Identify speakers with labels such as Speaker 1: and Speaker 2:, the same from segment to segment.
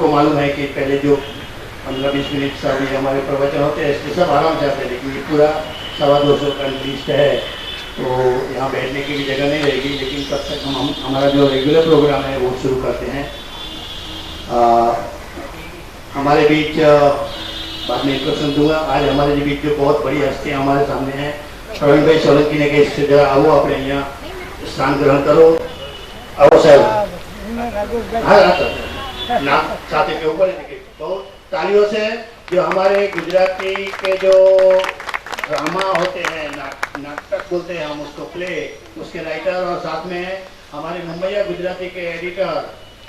Speaker 1: सबको मालूम है कि पहले जो 15-20 मिनट सभी हमारे प्रवचन होते हैं इसके सब आराम से आते हैं, लेकिन ये पूरा 250 का लिस्ट है तो यहाँ बैठने की भी जगह नहीं रहेगी। लेकिन तब तक हम हमारा जो रेगुलर प्रोग्राम है वो शुरू करते हैं। हमारे बीच बाद में इंट्रोडक्शन दूंगा। आज हमारे बीच जो बहुत बड़ी हस्तियाँ हमारे सामने हैं, प्रवीण भाई सोलंकी ने कहा इससे जरा आओ अपने यहाँ स्थान ग्रहण करो। आओ साहब, नाम छाती के ऊपर बहुत तालियों से जो हमारे गुजराती के जो ड्रामा होते हैं, नाटक बोलते हैं हम उसको, प्ले, उसके राइटर और साथ में हमारे मुंबईया गुजराती के एडिटर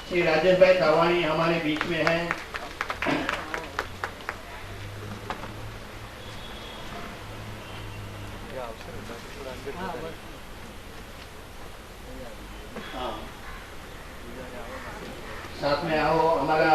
Speaker 1: श्री राजेश भाई थावाणी हमारे बीच में हैं। साथ में आओ हमारा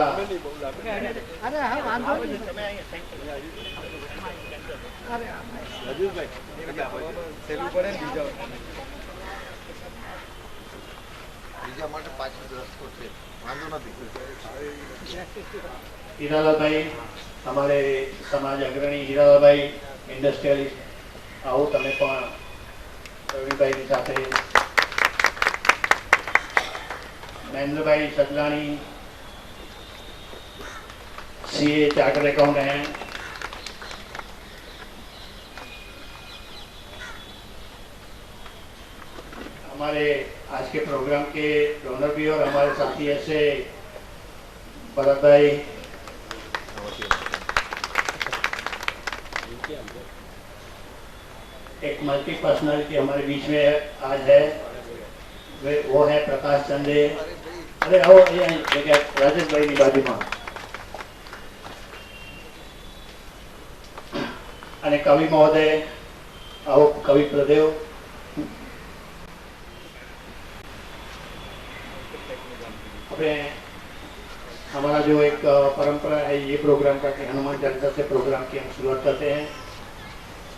Speaker 1: हीरालाल भाई, हमारे समाज अग्रणी हीरालाल भाई इंडस्ट्रियलिस्ट, आओ तमे पण प्रवीण भाई ની સાથે महेंद्र भाई सदलानी सीए चार्टर्ड अकाउंटेंट हैं। हमारे आज के प्रोग्राम के डोनर भी और हमारे साथी ऐसे भरत भाई, एक मल्टी पर्सनालिटी हमारे बीच में आज है, वो है प्रकाश चंदे। अरे आओ राजेश भाई की बाजू में। અને કવિ મહોદય, आओ कवि प्रदेव। अपने हमारा जो एक परंपरा है ये प्रोग्राम का कि हनुमान चालीसा से प्रोग्राम की हम शुरुआत करते हैं।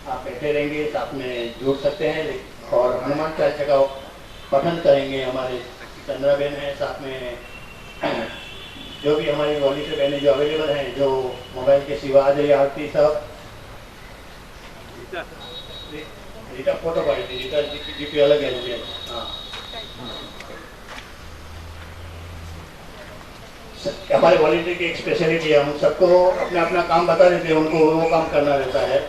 Speaker 1: आप बैठे रहेंगे, साथ में जुड़ सकते हैं और हनुमान चालीसा का पठन करेंगे। हमारे चंद्रा बहन है, साथ में जो भी हमारी वॉलंटियर बहनें जो अवेलेबल हैं, जो मोबाइल के सिवा आ जाइए। आरती सब रीटा फोटो पाई थी, रीटा जीपी अलग है। हाँ, हमारे वॉलंटियर की एक स्पेशलिटी है, हम सबको अपना अपना काम बता देते हैं, उनको वो काम करना रहता है।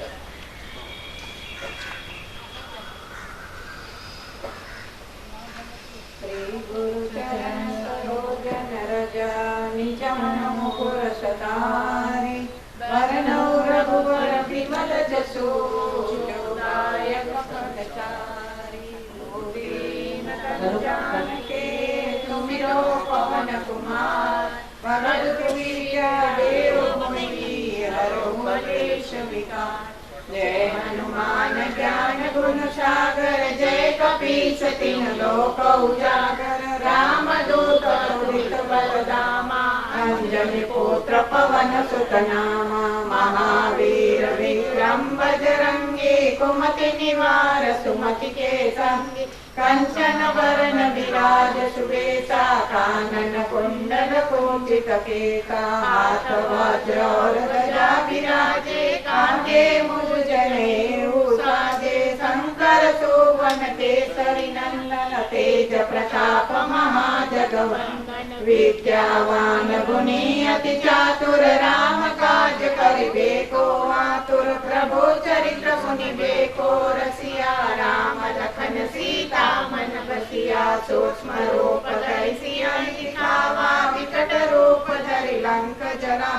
Speaker 2: जय हनुमान ज्ञान गुण सागर, जय कपीस तिन लोक उजागर, राम दूत अतुलित बलधामा, अंजनी पुत्र पवन सुत नामा, महावीर विक्रम बजरंगी, कुमति निवार सुमति के संगी, कंचन वरण विराज सुबेसा, कानन कुंडल कुंचित केसा, हाथ वज्र और ध्वजा विराजे, कांधे मूंज जनेऊ साजे, शंकर सुवन केसरी नंदन, तेज प्रताप महाजगवंदन, विद्यावान गुणी अति चातुर, राम काज करिबे को आतुर, प्रभु चरित्र सुनिबे को रसिया, राम लखन सीता मन बसिया, सूक्ष्म रूप धरि सियहि दिखावा, विकट रूप धरि लंक जरा,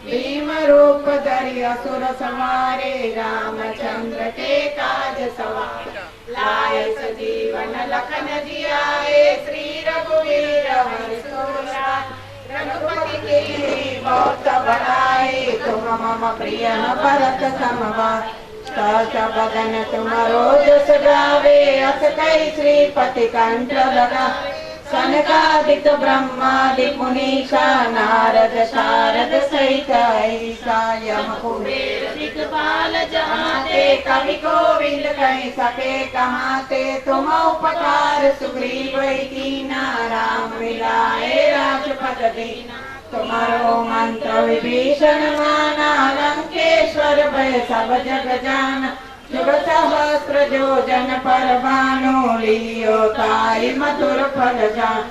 Speaker 2: भीम रूप धरि असुर संहारे, रामचंद्र के काज सवारे, लाए सजीवन लखन जियाए, श्री रघुवीर हर्ष उल्लास, रघुपति कीन्ही बहुत बड़ाई, तुम मम प्रिय भरत समभाई, बदन तुमरो जस गावे, अस कई श्रीपति कंठ लगावे, सनकादिक ब्रह्मादि मुनीषा, नारद शारद सहित ऐसा, यम कुबेर दिक्पाल जहाते, कवि गोविंद कहि सके कहाते, तुम उपकार सुग्रीव कीना, राम मिलाए राजपद दीना, तुम्हारो मंत्र विभीषण माना, लंकेश्वर भय सब जग जाना। जुग सहस्त्र योजन पर भानु, लियो ताई मधुर फल जान।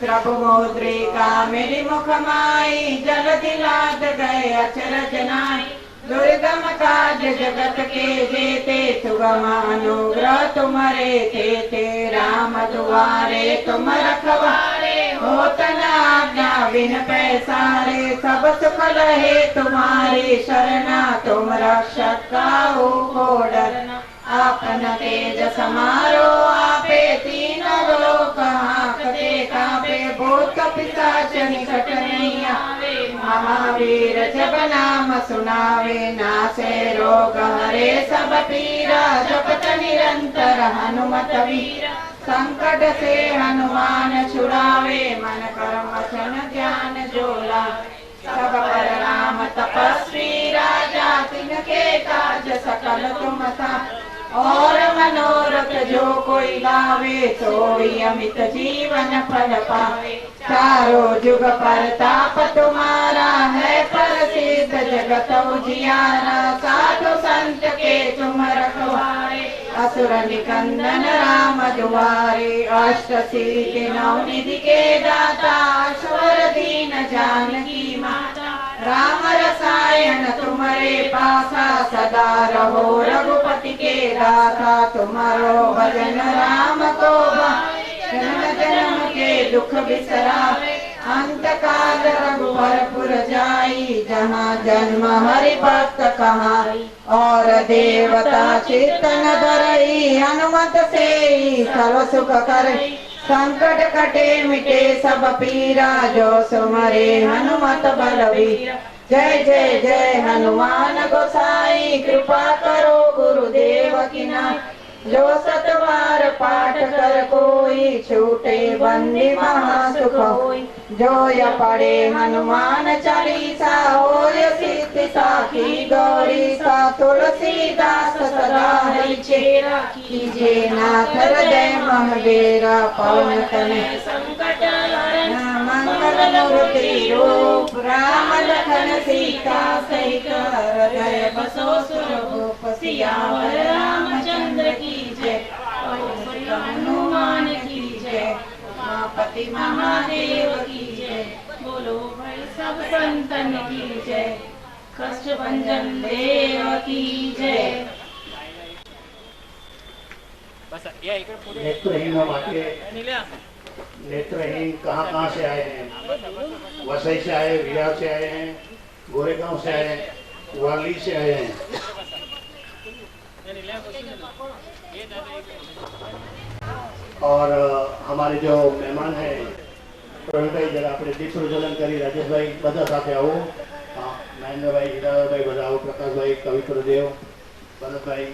Speaker 2: प्रभु मुद्रिका मेरी मुख माई, जल दिलाद गए अचरज नाई। दुर्गम काज जगत के जेते, सुगम अनुग्रह तुम्हारे तेते। राम दुआरे तुम रखवारे, होत न आज्ञा बिन पैसारे। सब सुख लहे तुम्हारी शरणा, तुम रक्षक काहू को डरना। आपन तेज समारो आपे, तीनों लोक हांकते कांपे। भूत पिशाच निकट नहीं आवे, महावीर जब नाम सुनावे। नासे रोग हरे सब पीरा, जपत निरंतर हनुमत वीरा। संकट से हनुमान छुड़ावे, मन कर्म वचन ध्यान जो लावे। सब पर राम तपस्वी राजा, तिनके काज सकल तुम साजा। और मनोरथ जो कोई लावे, सोई अमित जीवन फल पावे। चारों जुग परताप तुम्हारा है, प्रसिद्ध जगत उजियारा। साधु संत के तुम रखवारे, असुर निकंदन राम दुआरे। अष्ट सिद्धि नौ निधि के दाता, स्वर दीन जानकी माता। राम रसायन तुम्हारे पासा, सदा रहो रघुपति के दासा। तुम्हारो भजन राम को भावे, जन्म जन्म के दुख बिसरावे। अंत काल रघुवरपुर जाई, जहाँ जन्म हरि भक्त कहाई। और देवता चित्तन धरई, हनुमत से सर्व सुख करई। संकट कटे मिटे सब पीरा, जो सुमरे हनुमत बलवीरा। जय जय जय हनुमान गोसाई, कृपा करो गुरुदेव की नाई। जो सतबार पाठ कर कोई, छूटे बंदी महासुख होई। जो य पढ़े हनुमान चालीसा, होय सिद्धि साखी गौरी सा। तुलसीदास सदा हरि चेरा, कीजे नाथ हृदय महबेरा। पवन तनय संकट हरण, मंगल मूर्ति रूप। राम लखन सीता सहित, हृदय बसो सुरभूप। सियावर रामचंद्र की जय, हनुमान की जय। उमापति महादेव की जय, बोलो भाई सब संतन की जय। कष्ट भंजन देव की जय।
Speaker 1: नेत्रहीन वाक्य, नेत्रहीन कहाँ से आए हैं? वसई से आए, विहार से आए हैं, गोरेगांव से आए हैं, वाली से आए हैं। और हमारे जो मेहमान हैं, प्रवीण भाई जरा अपने दीप प्रज्वलन करी। राजेश भाई बधा साथे आओ। महेंद्र भाई, हीरालाल भाई बधाओ। प्रकाश भाई, कवि प्रदेव, भरत भाई।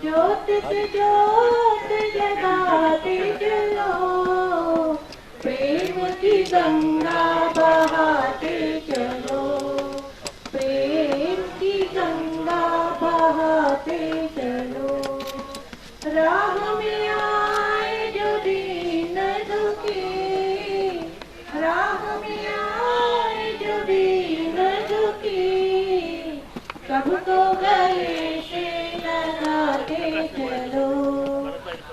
Speaker 2: ज्योत जगाते चलो, प्रेम की गंगा बहाते चलो। प्रेम की गंगा बहाते चलो। राह में आए जो दीन दुखी, राह में आए जो दीन दुखी। सबको गले से लगाते चलो।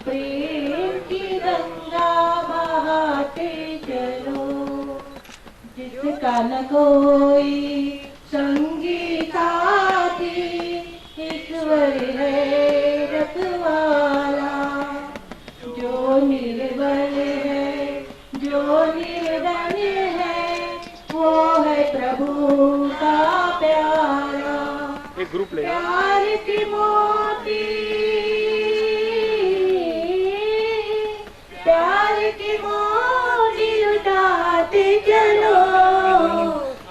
Speaker 2: प्रेम की गंगा बहाते चलो। जिसका न कोई संगी साथी, ईश्वर है रखवाला। जो निर्बल है, जो निर्धन है, वो है प्रभु का प्यारा। प्यार की मोती, प्यार की मोती लुटाते चलो।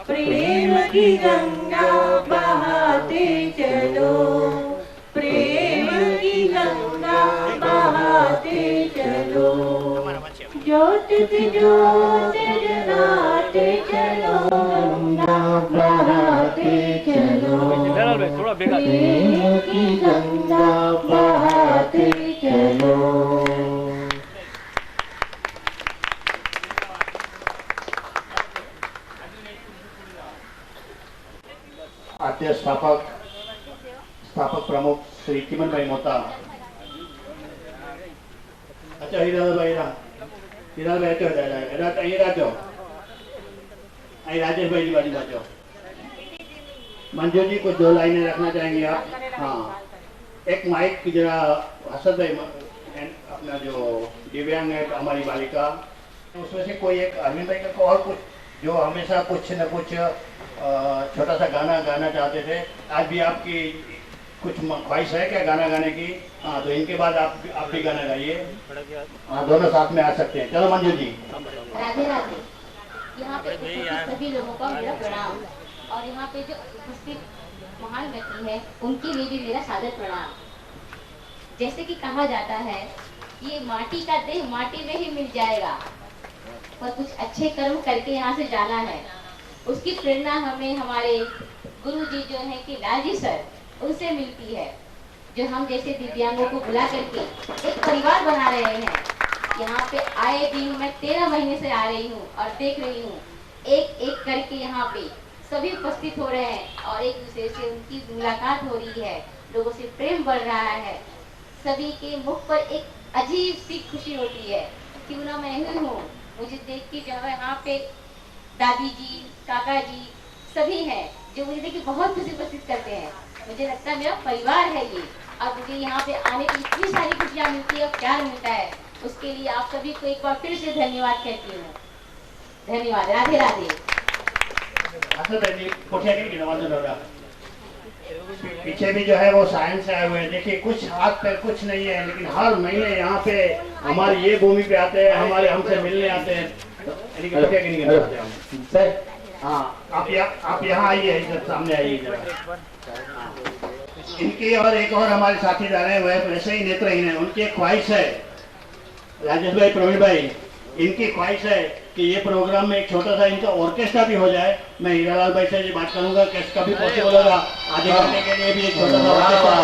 Speaker 2: प्रेम की गंगा बहाते चलो। प्रेम की गंगा बहाते चलो। ज्योत से ज्योत जला बढ़ाते चलो, गंगा बढ़ाते चलो, प्रेम की गंगा बढ़ाते चलो।
Speaker 1: आद्य स्थापक प्रमुख श्री किमन भाई मोता। अच्छा हीरालाल भाई तो राजो आई राजेश भाई की बाजी बाजो। मंजू जी को 2 लाइनें रखना चाहेंगे आप? हाँ, एक माइक की जरा हसद भाई अपना जो दिव्यांग है हमारी बालिका, उसमें से कोई एक अरविंद भाई का और कुछ जो हमेशा कुछ न कुछ छोटा सा गाना गाना चाहते थे, आज भी आपकी कुछ ख्वाहिश है क्या गाना गाने की? हाँ, तो इनके बाद आप भी गाना गाइए। हाँ, दोनों साथ में आ सकते हैं। चलो मंजू जी।
Speaker 3: राधे राधे। यहाँ पे उपस्थित सभी लोगों का मेरा प्रणाम, और यहाँ पे जो उपस्थित महान व्यक्ति है उनके लिए भी मेरा सादर प्रणाम। जैसे कि कहा जाता है, ये माटी का देह माटी में ही मिल जाएगा, पर कुछ अच्छे कर्म करके यहाँ से जाना है। उसकी प्रेरणा हमें हमारे गुरु जी जो है कि लालजी सर, उनसे मिलती है, जो हम जैसे दिव्यांगों को बुला करके एक परिवार बना रहे हैं। यहाँ पे आए दिन मैं 13 महीने से आ रही हूँ और देख रही हूँ एक एक करके यहाँ पे सभी उपस्थित हो रहे हैं और एक दूसरे से उनकी मुलाकात हो रही है, लोगों से प्रेम बढ़ रहा है। सभी के मुख पर एक अजीब सी खुशी होती है, क्यों ना मैं ही हूँ। मुझे देख के जो है यहाँ पे दादी जी, काका जी सभी हैं जो मुझे देख के बहुत खुशी उपस्थित करते हैं। मुझे लगता है मेरा परिवार है ये, और मुझे यहाँ पे आने की इतनी सारी खुशियाँ मिलती है और प्यार मिलता है, उसके लिए आप सभी को एक बार फिर से धन्यवाद कहती हूँ। धन्यवाद। राधे राधे।
Speaker 1: पीछे भी जो है वो साइंस आए हुए हैं। देखिए कुछ हाथ पैर कुछ नहीं है, लेकिन हर महीने यहाँ पे हमारी ये भूमि पे आते हैं, हमारे हमसे मिलने आते हैं। सर हाँ, आप यहाँ आइए, इधर सामने आइए जरा। इनकी और एक और हमारे साथीदार हैं, वह वैसे ही नेत्रहीन है। उनकी एक ख्वाहिश है, राजेश भाई, प्रवीण भाई, इनकी ख्वाहिश है कि ये प्रोग्राम में एक छोटा सा इनका ऑर्केस्ट्रा भी हो जाए। मैं हीरालाल भाई से ये बात करूंगा कि कभी पॉसिबल होगा आधे घंटे के लिए भी एक छोटा सा ऑर्केस्ट्रा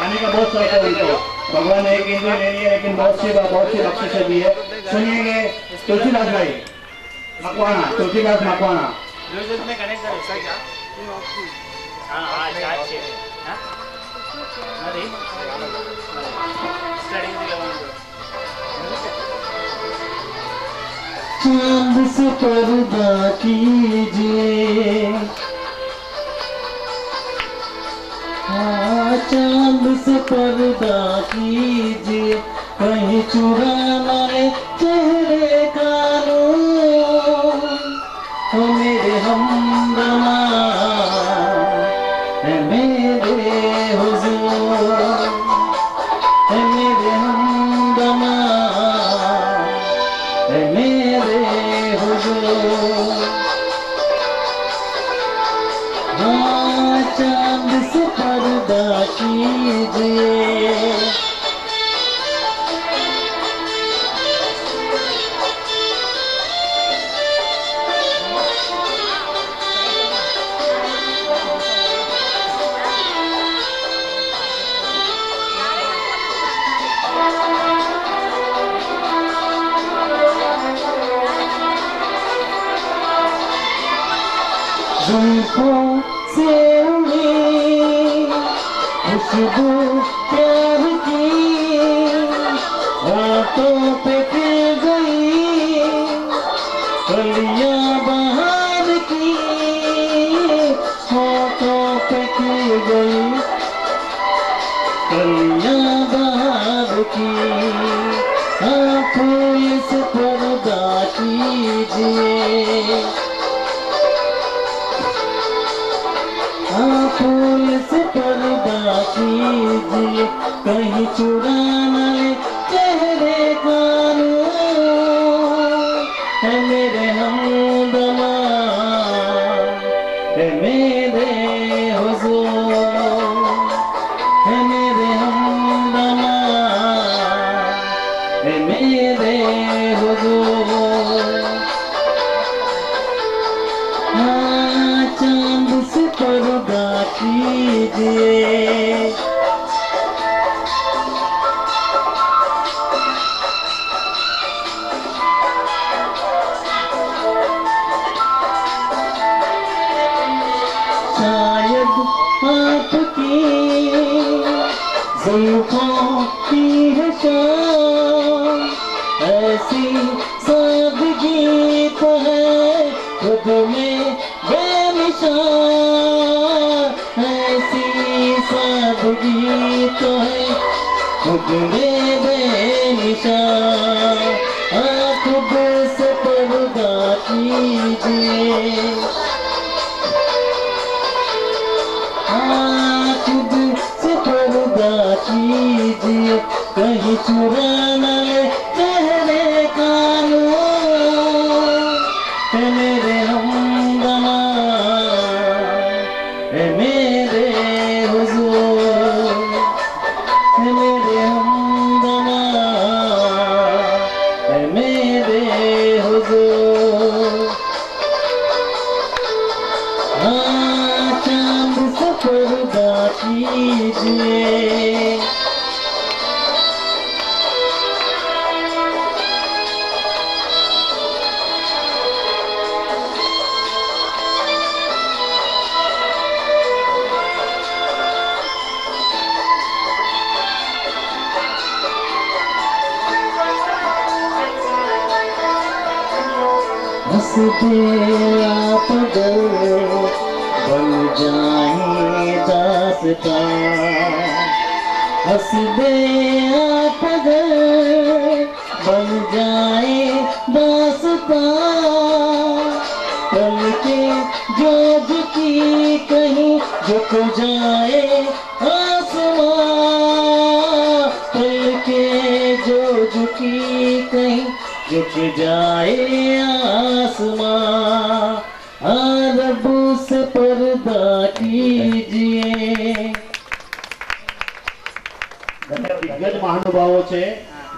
Speaker 1: गाने का बहुत शौक है उनको। भगवान ने एक इंद्रिय ले लिया, लेकिन बहुत सी बख्शिशें दी है। सुनिएंगे तुलसीदास भाई मकवाना, तुलसीदास मकवाना।
Speaker 2: चांद से पर्दा कीजिए, हाँ चांद से पर्दा कीजिए, कहीं चुरा न ले चेहरे का नूर। ओ मेरे हमदमा है मेरे हुजूर, है मेरे हमदमा है मेरे हुजूर। हाँ चांद से पर्दा कीजिए, जुल्फों से उड़ी खुशबू प्यार की, रातों पे खिल गई कलियां बहार की, होठों पे खिल गई कलियां बहार की। हाँ फूल से पर्दा कीजिए, फूल से पर्दा कीजिए, कहीं चुरा न ले चेहरे का नूर। है मेरे हमदमा है मेरे हुजूर, है मेरे हमदमा है मेरे हुजूर।
Speaker 4: जुल्फ की जुल्फों की है शान, ऐसी सादगी तो है खुद में बेनिशान, ऐसी सादगी तो है खुद में बेनिशान। खुद से पर्दा कीजिए, खुद से पर्दा कीजिए, कहीं चुरा न ले चेहरे का नूर। है मेरे हमदमा, है मेरे हुजूर, है मेरे हमदमा, है मेरे हुजूर। चांद से पर्दा कीजिए, हंस दे आप अगर बन जाए दास्तां, हंस दे आप अगर बन जाए दास्तां। पल के जो झुकी कहीं झुक जाए आसमां, पल के जो झुकी कहीं झुक जाए आसमां। रब से पर्दा कीजिए।
Speaker 1: દિગ્ગજ મહાનુભાવો છે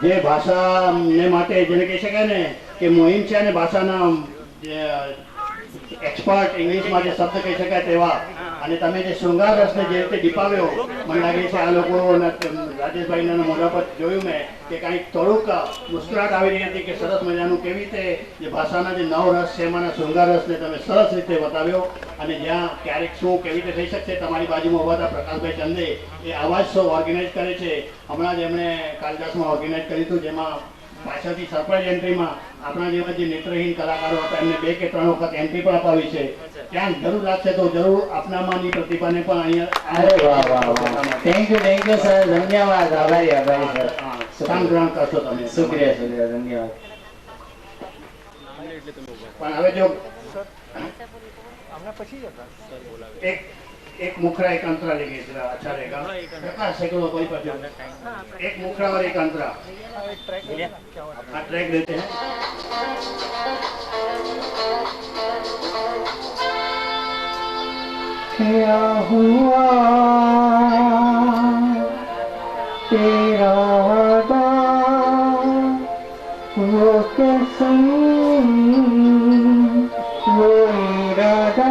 Speaker 1: જે ભાષાને માટે જેને કહી શકાય ને કે મોહિમ છે અને ભાષાના એક્સપર્ટ ઇંગ્લિશમાં જે શબ્દ કહી શકાય તેવા, અને તમે જે શૃંગાર રસને જે રીતે દીપાવ્યો, મને લાગે છે આ લોકો રાજેશભાઈના મોઢા પર જોયું મેં કે કાંઈક થોડુંક મુસ્કરાટ આવી રહી હતી કે સરસ મજાનું કેવી રીતે જે ભાષાના જે નવ રસ છે એમાંના શૃંગાર રસને તમે સરસ રીતે બતાવ્યો, અને જ્યાં ક્યારેક શું કેવી રીતે થઈ શકશે તમારી બાજુમાં ઉભા હતા પ્રકાશભાઈ ચંદે એ આવાજ શો ઓર્ગેનાઇઝ કરે છે. હમણાં જ એમણે કાલિદાસમાં ઓર્ગેનાઇઝ કર્યું હતું, જેમાં પાછળથી સરપ્રાઇઝ એન્ટ્રીમાં આપણા જેવા જે નેત્રહીન કલાકારો હતા એમને 2 કે 3 વખત એન્ટ્રી પણ અપાવી છે. ત્યાં જરૂર લાગશે તો જરૂર આપનામાંની પ્રતિભાને પણ અહીંયા.
Speaker 4: અરે વાહ વાહ વાહ, થેન્ક યુ સર, ધન્યવાદ, આભારી આભારી સર.
Speaker 1: સ્થાન ગ્રહણ કરશો તમે.
Speaker 4: શુક્રિયા શુક્રિયા, ધન્યવાદ.
Speaker 1: પણ હવે જો एक मुखड़ा एक अंतरा लेंगे, जरा अच्छा रहेगा. प्रकाश सैकड़ों कोई पर एक मुखड़ा और एक अंतरा. हाँ, ट्रैक लेते हैं.
Speaker 4: क्या हुआ तेरा वादा, वो कसम, वो इरादा,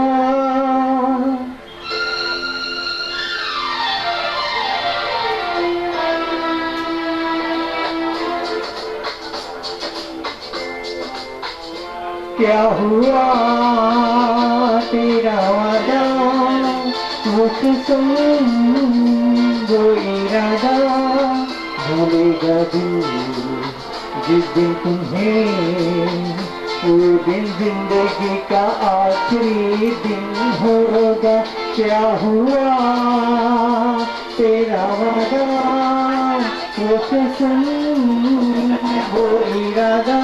Speaker 4: क्या हुआ तेरा वादा, वो कसम, वो इरादा, भूलेगा दिल जिस दिन तुम्हें, वो दिन जिंदगी का आखिरी दिन होगा. क्या हुआ तेरा वादा, वो कसम, वो इरादा.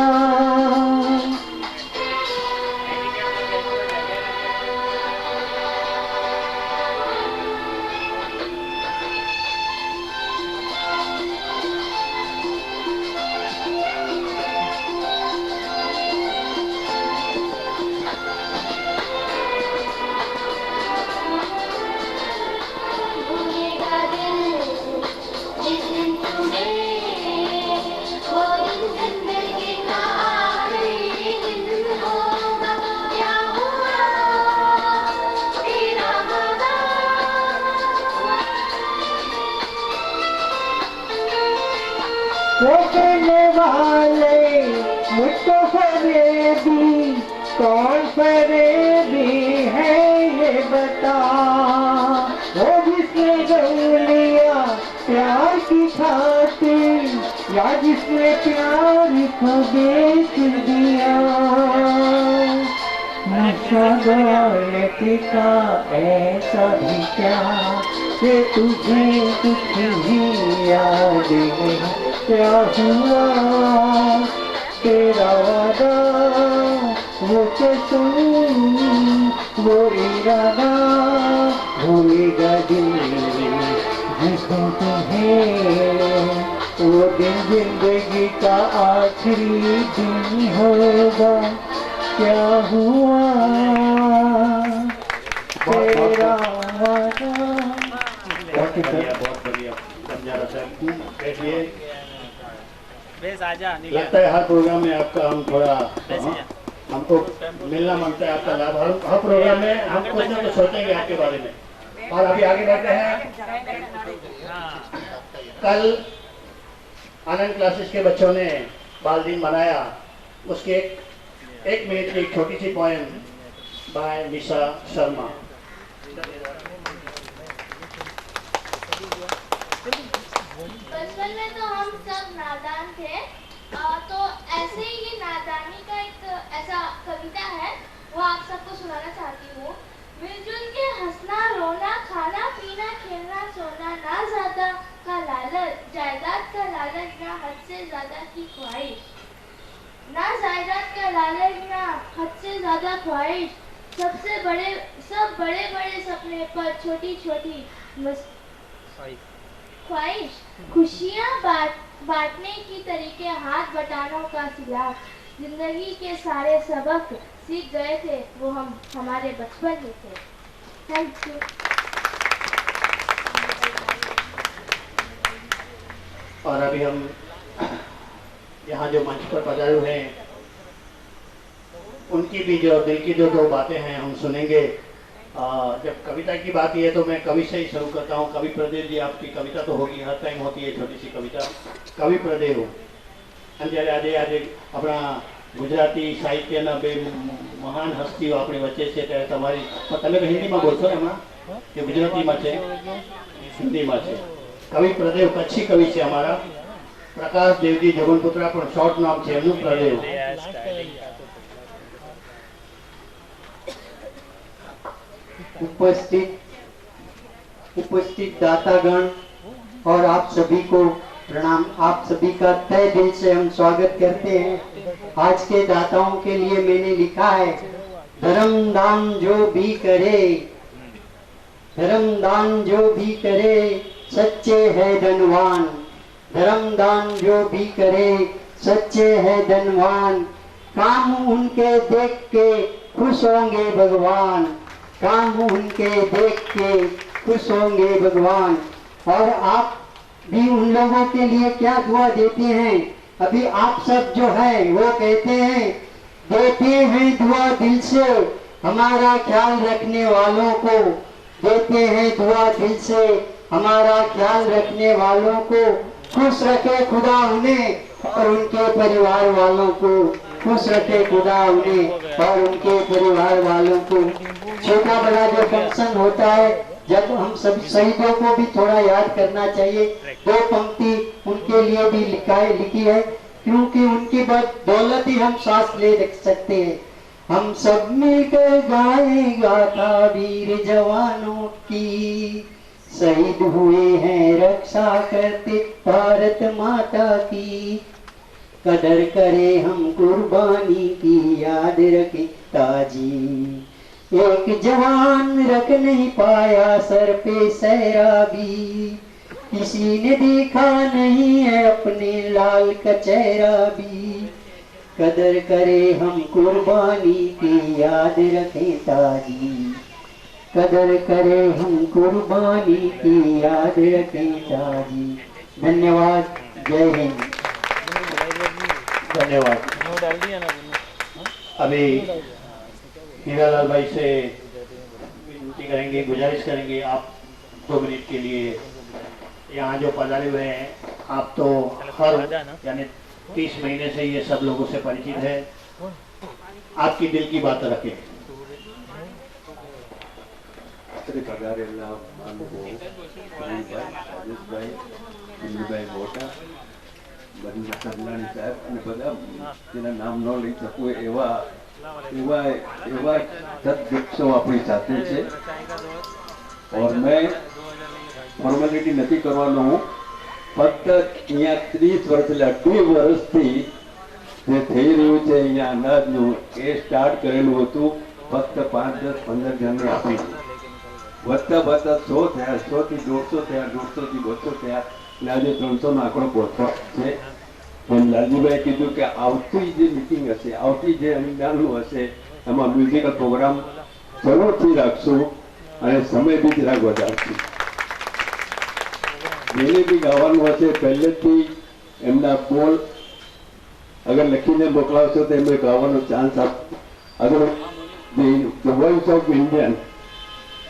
Speaker 4: रोकने वाले मुझको फरेबी, कौन फरेबी है ये बता. वो जिस
Speaker 2: प्यार को बेच दिया, नशा दौलत का ऐसा भी क्या कि तुझे कुछ भी याद नहीं। क्या हुआ तेरा वादा, वो कसम, वो इरादा, भूलेगा दिल जिसको तुम्हें, वो दिन जिंदगी का आखिरी दिन होगा। क्या हुआ तेरा वादा।
Speaker 1: बहुत बढ़िया, बहुत बढ़िया। बंजारा साहब बैठिए।
Speaker 5: बेस आजा नहीं
Speaker 1: लगता है हर प्रोग्राम में आपका हम थोड़ा हमको मिलना मांगता है आपका लाभ। हर प्रोग्राम में हम कुछ ना कुछ सोचेंगे आपके बारे में। और अभी आगे बढ़ते हैं। कल आनंद क्लासेस के बच्चों ने बाल दिन मनाया, उसके एक मिनट की एक छोटी सी पोएम बाय निशा शर्मा।
Speaker 6: बचपन में तो हम सब नादान थे, तो ऐसे ही ये नादानी का एक ऐसा कविता है, वो आप सबको सुनाना चाहती हूँ। मिलजुल के हंसना रोना खाना पीना खेलना सोना, ना ज्यादा का लालच जायदाद का लालच, ना हद से ज्यादा की ख्वाहिश, ना जायदाद का लालच ना हद से ज्यादा ख्वाहिश, सबसे बड़े सब बड़े बड़े सपने पर छोटी छोटी ख्वाहिश, खुशियाँ बांटने की तरीके हाथ बटानों का सिला, जिंदगी के सारे सबक सीख गए थे वो हम हमारे बचपन में थे। Thank you.
Speaker 1: और अभी हम यहाँ जो मंच पर पधारे हुए हैं उनकी भी जो दिल की जो दो बातें हैं हम सुनेंगे। जब कविता की बात है तो मैं कवि से ही शुरू करता हूँ। कवि प्रदेव जी, आपकी कविता तो होगी, हर टाइम होती है छोटी सी कविता। कवि प्रदेव अंजलि આજે આજે આપણા ગુજરાતી સાહિત્યના બે મહાન હસ્તીઓ આપણી વચ્ચે છે, ત્યારે તમારી તમે હિન્દીમાં બોલશો એમાં કે ગુજરાતીમાં છે? હિન્દીમાં છે। કવિ પ્રદેવ કચ્છી કવિ છે અમારા, પ્રકાશ દેવજી જગનપુત્રા પણ શોર્ટ નામ છે એમનું પ્રદેવ।
Speaker 2: उपस्थित दातागण और आप सभी को प्रणाम। आप सभी का तहे दिल से हम स्वागत करते हैं। आज के दाताओं के लिए मैंने लिखा है, धर्म दान जो भी करे, धर्म दान जो भी करे सच्चे है धनवान, धर्म दान जो भी करे सच्चे है धनवान, काम उनके देख के खुश होंगे भगवान, काम उनके देख के खुश होंगे भगवान। और आप भी उन लोगों के लिए क्या दुआ देते हैं? अभी आप सब जो है वो कहते हैं, देते हैं दुआ दिल से हमारा ख्याल रखने वालों को, देते हैं दुआ दिल से हमारा ख्याल रखने वालों को, खुश रखे खुदा उन्हें और उनके परिवार वालों को, खुश रखे खुदा उन्हें और उनके परिवार वालों को। छोटा बड़ा जो फंक्शन होता है, जब हम सब शहीदों को भी थोड़ा याद करना चाहिए। दो पंक्ति उनके लिए भी लिखी है, क्योंकि उनकी बदौलत ही हम सांस ले सकते हैं। हम सब मिलकर गाएगा था वीर जवानों की, शहीद हुए हैं रक्षा करते भारत माता की, कदर करे हम कुर्बानी की याद रखे ताजी, एक जवान रख नहीं पाया सर पे सैराबी, किसी ने देखा नहीं है अपने लाल का चेहरा भी, कदर करे हम कुर्बानी की याद रखें ताजी, कदर करे हम कुर्बानी की याद रखें ताजी। धन्यवाद। जय हिंद।
Speaker 1: धन्यवाद। अभी हीरालाल भाई से विनती करेंगे, गुजारिश करेंगे, आप 2 मिनट के लिए यहाँ जो पधारे हुए हैं, आप तो हर यानी 30 महीने से ये सब लोगों से परिचित है, आपकी दिल की बात रखें।
Speaker 7: બદલા સરનાણી સાહેબ અને બધા જેના નામ ન લઈ શકું એવા એવા એવા સદવૃક્ષો આપણી સાથે છે. और मैं ફોર્માલિટી નથી કરવાનો, હું ફક્ત અહીંયા 30 વર્ષ એટલે 18 વર્ષથી જે થઈ રહ્યું છે અહીંયા અનાજનું એ સ્ટાર્ટ કરેલું હતું. ફક્ત 5, 10, 15 જણને આપી વધતા વધતા 100 થયા, 100 થી 150 થયા, 150 થી 200 થયા અને આજે 300 નો આંકડો પહોંચવા છે. એમ લાલજીભાઈ કીધું કે આવતી જે મિટિંગ હશે, આવતી જે અનુદાનનું હશે એમાં મ્યુઝિકલ પ્રોગ્રામ જરૂરથી રાખશું અને સમય બી જરાક વધારશું. જેને બી ગાવાનું હશે પહેલેથી એમના બોલ અગર લખીને મોકલાવશો તો એમને ગાવાનો ચાન્સ આપ. અગર ધ વોઇસ ઓફ ઇન્ડિયન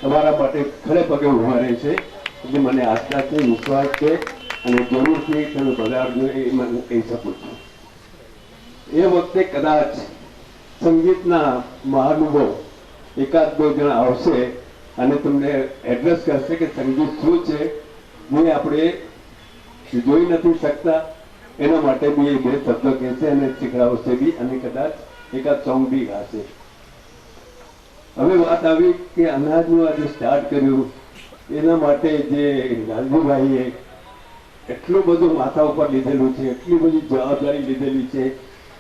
Speaker 7: તમારા માટે ખડે પગે ઉભા રહે છે એટલે મને આસ્થા છે, વિશ્વાસ છે અને જરૂરથી તમે પગારજો એ હું કહી શકું છું. એ વખતે કદાચ સંગીતના મહાનુભાવ 1-2 જણા આવશે અને તમને એડ્રેસ કરશે કે સંગીત શું છે જે આપણે જોઈ નથી શકતા, એના માટે બી એ 2 શબ્દો કહેશે અને શીખડાવશે બી અને કદાચ એકાદ સોંગ બી ગાશે. હવે વાત આવી કે અનાજનું આજે સ્ટાર્ટ કર્યું એના માટે જે લાલજીભાઈએ એટલું બધું માથા ઉપર લીધેલું છે, એટલી બધી જવાબદારી લીધેલી છે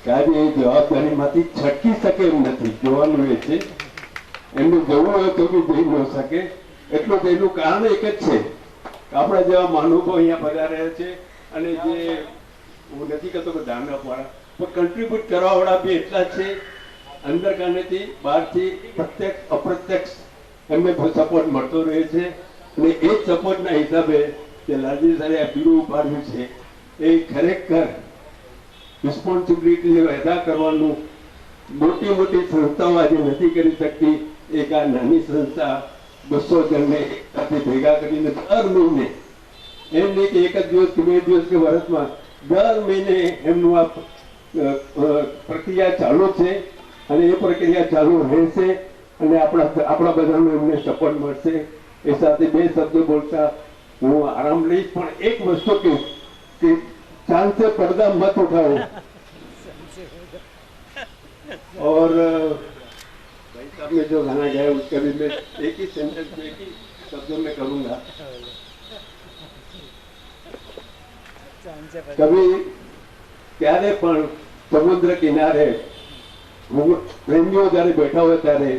Speaker 7: કે આજે એ જવાબદારીમાંથી છટકી શકે એમ નથી. જોવાનું એ છે એમનું જવું હોય તો બી જઈ ન શકે. એટલું તો એનું કારણ એક જ છે કે આપણા જેવા મહાનુભાવો અહીંયા પધાર્યા છે અને જે હું નથી કહેતો કે દાન આપવાળા પણ કન્ટ્રીબ્યુટ કરવાવાળા બી એટલા છે અંદર કાનેથી બહારથી પ્રત્યક્ષ અપ્રત્યક્ષ એમને સપોર્ટ મળતો રહે છે અને એ જ સપોર્ટના હિસાબે જે લાલજી સાહેબે આ બીડું ઉપાડ્યું છે એ ખરેખર રિસ્પોન્સિબિલિટી અદા કરવાનું મોટી મોટી સંસ્થાઓ આજે નથી કરી શકતી. એક આ નાની સંસ્થા 200 જણને સાથે ભેગા કરીને દર મહિને એમ નહીં કે એક જ દિવસ કે 2 દિવસ કે વર્ષમાં દર મહિને એમનું આ પ્રક્રિયા ચાલુ છે અને એ પ્રક્રિયા ચાલુ રહેશે અને આપણા બધાનો એમને સપોર્ટ મળશે. એ સાથે 2 શબ્દો બોલતા હું આરામ લઈશ પણ એક વસ્તુ કહું કે चांद से पर्दा मत उठाओ. और भाई साहब ने जो गाना गाया उसका भी मैं एक ही सेंटेंस में एक ही शब्दों में करूंगा. कभी ક્યારે પણ સમુદ્ર કિનારે પ્રેમીઓ જયારે બેઠા હોય ત્યારે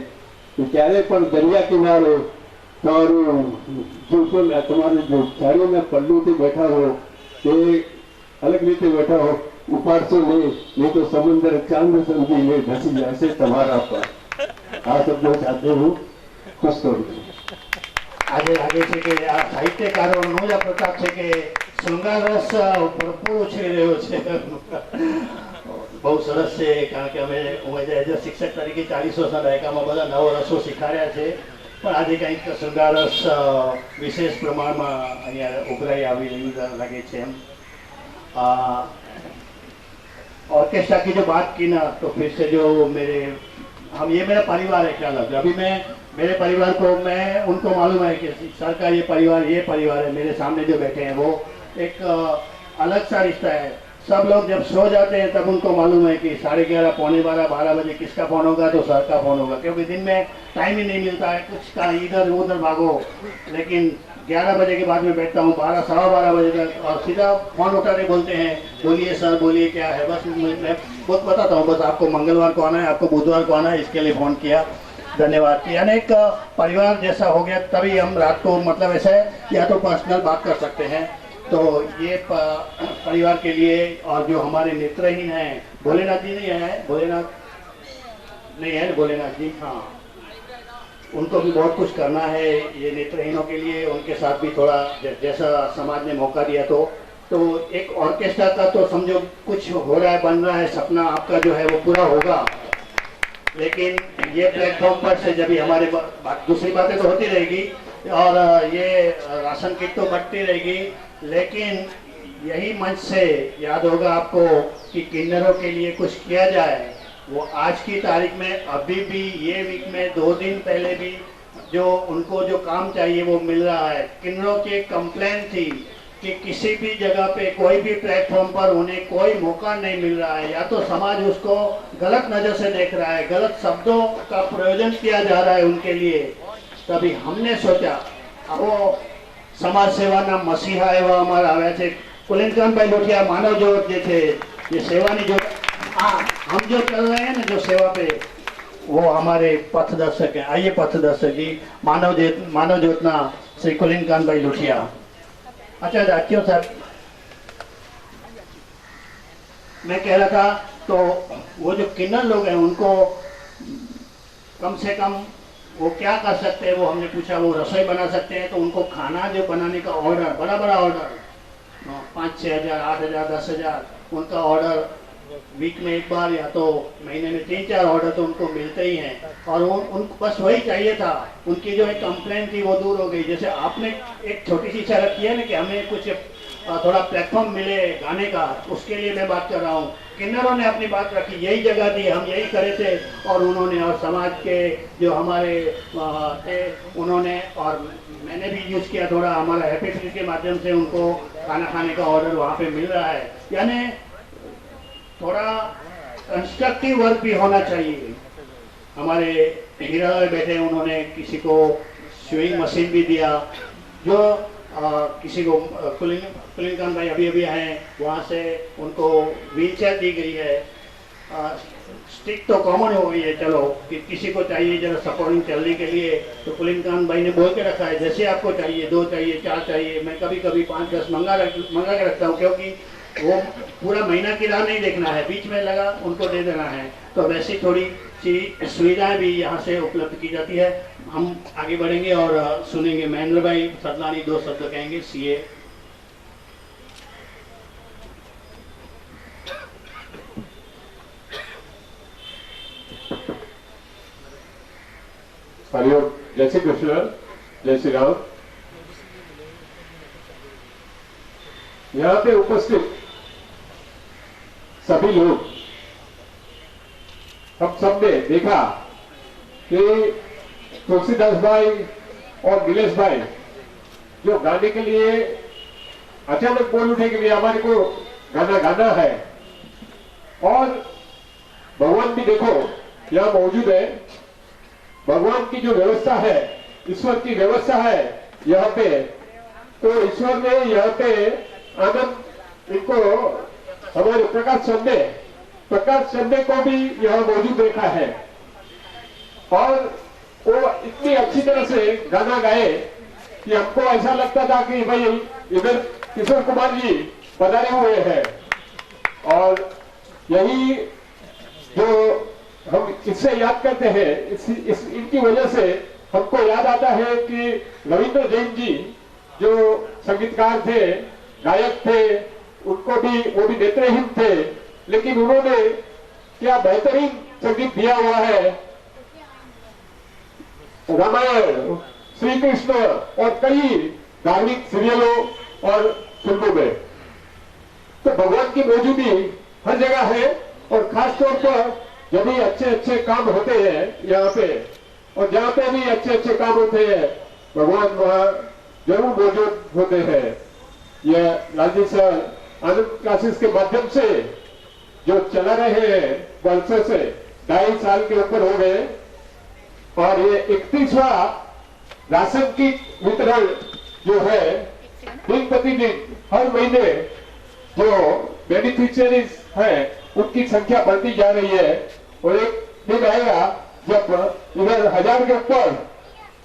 Speaker 7: ક્યારે પણ દરિયા કિનારે તમારું તમારું સાડીઓના પલ્લુથી બેઠા હો તે અલગ રીતે બેઠા હો ઉપાડશો નહીં તો સમુદ્ર ચાંદ સમજીને ધસી જશે તમારા પર. આ શબ્દો સાથે હું ખુશ કરું છું.
Speaker 1: આજે લાગે છે કે આ સાહિત્યકારોનો જ આ પ્રતાપ છે કે શૃંગાર રસ ભરપૂર ઉછળી રહ્યો છે. બહુ સરસ છે કારણ કે અમે હું એઝ અ શિક્ષક તરીકે 40 વર્ષના દાયકામાં બધા નવો રસો શીખાડ્યા છે પણ આજે કંઈક શૃંગાર રસ વિશેષ પ્રમાણમાં અહીંયા ઉભરાઈ આવી રહ્યું લાગે છે. એમ ऑर्केस्ट्रा की जो बात की ना तो फिर से जो ये मेरा परिवार है. क्या लग अभी मैं मेरे परिवार को मैं उनको मालूम है कि सर का ये परिवार है. मेरे सामने जो बैठे हैं वो एक अलग सा रिश्ता है. सब लोग जब सो जाते हैं तब उनको मालूम है कि 11:30 पौने 12 बजे किसका फोन होगा तो सर का फोन होगा क्योंकि दिन में टाइम ही नहीं मिलता है. कुछ का इधर उधर भागो लेकिन 11 बजे के बाद में बैठता हूँ 12 सवा 12 बजे तक और सीधा फोन उठाने बोलते हैं बोलिए सर बोलिए क्या है. बस मैं बहुत बताता हूँ बस आपको मंगलवार को आना है आपको बुधवार को आना है इसके लिए फ़ोन किया. धन्यवाद. यानी एक परिवार जैसा हो गया तभी हम रात को मतलब ऐसा है या तो पर्सनल बात कर सकते हैं. तो ये परिवार के लिए और जो हमारे नेत्रहीन हैं भोलेनाथ जी नहीं है भोलेनाथ जी हाँ उनको भी बहुत कुछ करना है ये नेत्रहीनों के लिए. उनके साथ भी थोड़ा जैसा समाज ने मौका दिया तो एक ऑर्केस्ट्रा का तो समझो कुछ हो रहा है बन रहा है. सपना आपका जो है वो पूरा होगा लेकिन ये प्लेटफॉर्म पर से जब हमारे दूसरी बातें तो होती रहेगी और ये राशन किट तो बढ़ती रहेगी लेकिन यही मंच से याद होगा आपको कि किन्नरों के लिए कुछ किया जाए. वो आज की तारीख में अभी भी ये वीक में 2 दिन पहले भी जो उनको जो काम चाहिए वो मिल रहा है. किन्नरों की कंप्लेंट थी कि किसी भी जगह पे कोई भी प्लेटफॉर्म पर उन्हें कोई मौका नहीं मिल रहा है, या तो समाज उसको गलत नज़र से देख रहा है, गलत शब्दों का प्रयोजन किया जा रहा है उनके लिए। तभी हमने सोचा वो समाज सेवाના મસીહા એવા અમારા આવ્યા છે કુલિનકાંતભાઈ લોઠિયા માનવ જ્યોત જે છે ये सेवानी जो हम जो चल रहे हैं ना जो सेवा पे, वो हमारे पथदर्शक है। आइए पथदर्शक जी मानव ज्योतना श्री कुलिनकांतभाई लोठिया। अच्छा जातियों साहब, मैं कह रहा था तो वो जो किन्नर लोग हैं उनको कम से कम वो क्या कर सकते हैं, वो हमने पूछा। वो रसोई बना सकते हैं, तो उनको खाना जो बनाने का ऑर्डर, बड़ा बड़ा ऑर्डर 5-6 हज़ार 8 हज़ार 10 हज़ार उनका ऑर्डर वीक में एक बार या तो महीने में 3-4 ऑर्डर तो उनको मिलते ही हैं। और उनको बस वही चाहिए था। उनकी जो एक कंप्लेन थी वो दूर हो गई। जैसे आपने एक छोटी सी इशारा किया ना कि हमें कुछ थोड़ा प्लेटफॉर्म मिले गाने का, उसके लिए मैं बात कर रहा हूँ। किन्नरों ने अपनी बात रखी, यही जगह दी, हम यही करे थे, और उन्होंने और समाज के जो हमारे थे उन्होंने, और मैंने भी यूज़ किया थोड़ा, हमारा हैप्पी फील के माध्यम से उनको खाना खाने का ऑर्डर वहाँ पे मिल रहा है। यानी थोड़ा कंस्ट्रक्टिव वर्क भी होना चाहिए। हमारे हीरा बैठे, उन्होंने किसी को स्विंग मशीन भी दिया, जो किसी को कुलिनकांत भाई अभी अभी आए, वहाँ से उनको व्हील चेयर दी गई है। स्टिक तो कॉमन हो गई है, चलो कि किसी को चाहिए जरा सपोर्टिंग चलने के लिए, तो कुलिनकांत भाई ने बोल के रखा है जैसे आपको चाहिए, 2 चाहिए 4 चाहिए। मैं कभी कभी 5-10 मंगा के रखता हूँ, क्योंकि वो पूरा महीना की राह नहीं देखना है, बीच में लगा उनको दे देना है। तो वैसी थोड़ी सी सुविधाएं भी यहाँ से उपलब्ध की जाती है। हम आगे बढ़ेंगे और सुनेंगे महेंद्र भाई सतलानी 2 शब्द कहेंगे सीए।
Speaker 8: हरिओम, जय श्री कृष्ण, जय श्री राम। यहाँ पे उपस्थित सभी लोग, हम सबने देखा कि तुलसीदास भाई और नीलेश भाई जो गाने के लिए अचानक बोल उठे कि हमारे को गाना गाना है, और भगवान भी देखो यहाँ मौजूद है। भगवान की जो व्यवस्था है, ईश्वर की व्यवस्था है यहाँ पे, तो ईश्वर ने यहाँ पे आनंद इनको हमारे प्रकाश चंदे को भी यहाँ मौजूद देखा है, और वो इतनी अच्छी तरह से गाना गाए कि हमको ऐसा लगता था कि भाई इधर किशोर कुमार जी पधारे हुए हैं। और यही जो हम इससे याद करते हैं, इनकी वजह से हमको याद आता है कि रविंद्र जैन जी जो संगीतकार थे, गायक थे, उनको भी, वो भी नेत्रहीन थे, लेकिन उन्होंने क्या बेहतरीन संगीत दिया हुआ है। रामायण, श्री कृष्ण और कई धार्मिक सीरियलों और फिल्मों में, तो भगवान की मौजूदगी हर जगह है। और खास तौर पर जब भी अच्छे अच्छे काम होते हैं यहाँ पे, और जहाँ पे भी अच्छे अच्छे काम होते हैं, भगवान वहाँ जरूर मौजूद होते हैं। यह लालजी सर आनंद क्लासेस के माध्यम से जो चला रहे हैं वर्षों से, 2.5 साल के ऊपर हो गए, और ये 31वां राशन किट वितरण जो है, दिन प्रतिदिन हर महीने जो बेनिफिशियरीज है उनकी संख्या बढ़ती जा रही है। और एक दिन आएगा जब इधर 1000 के ऊपर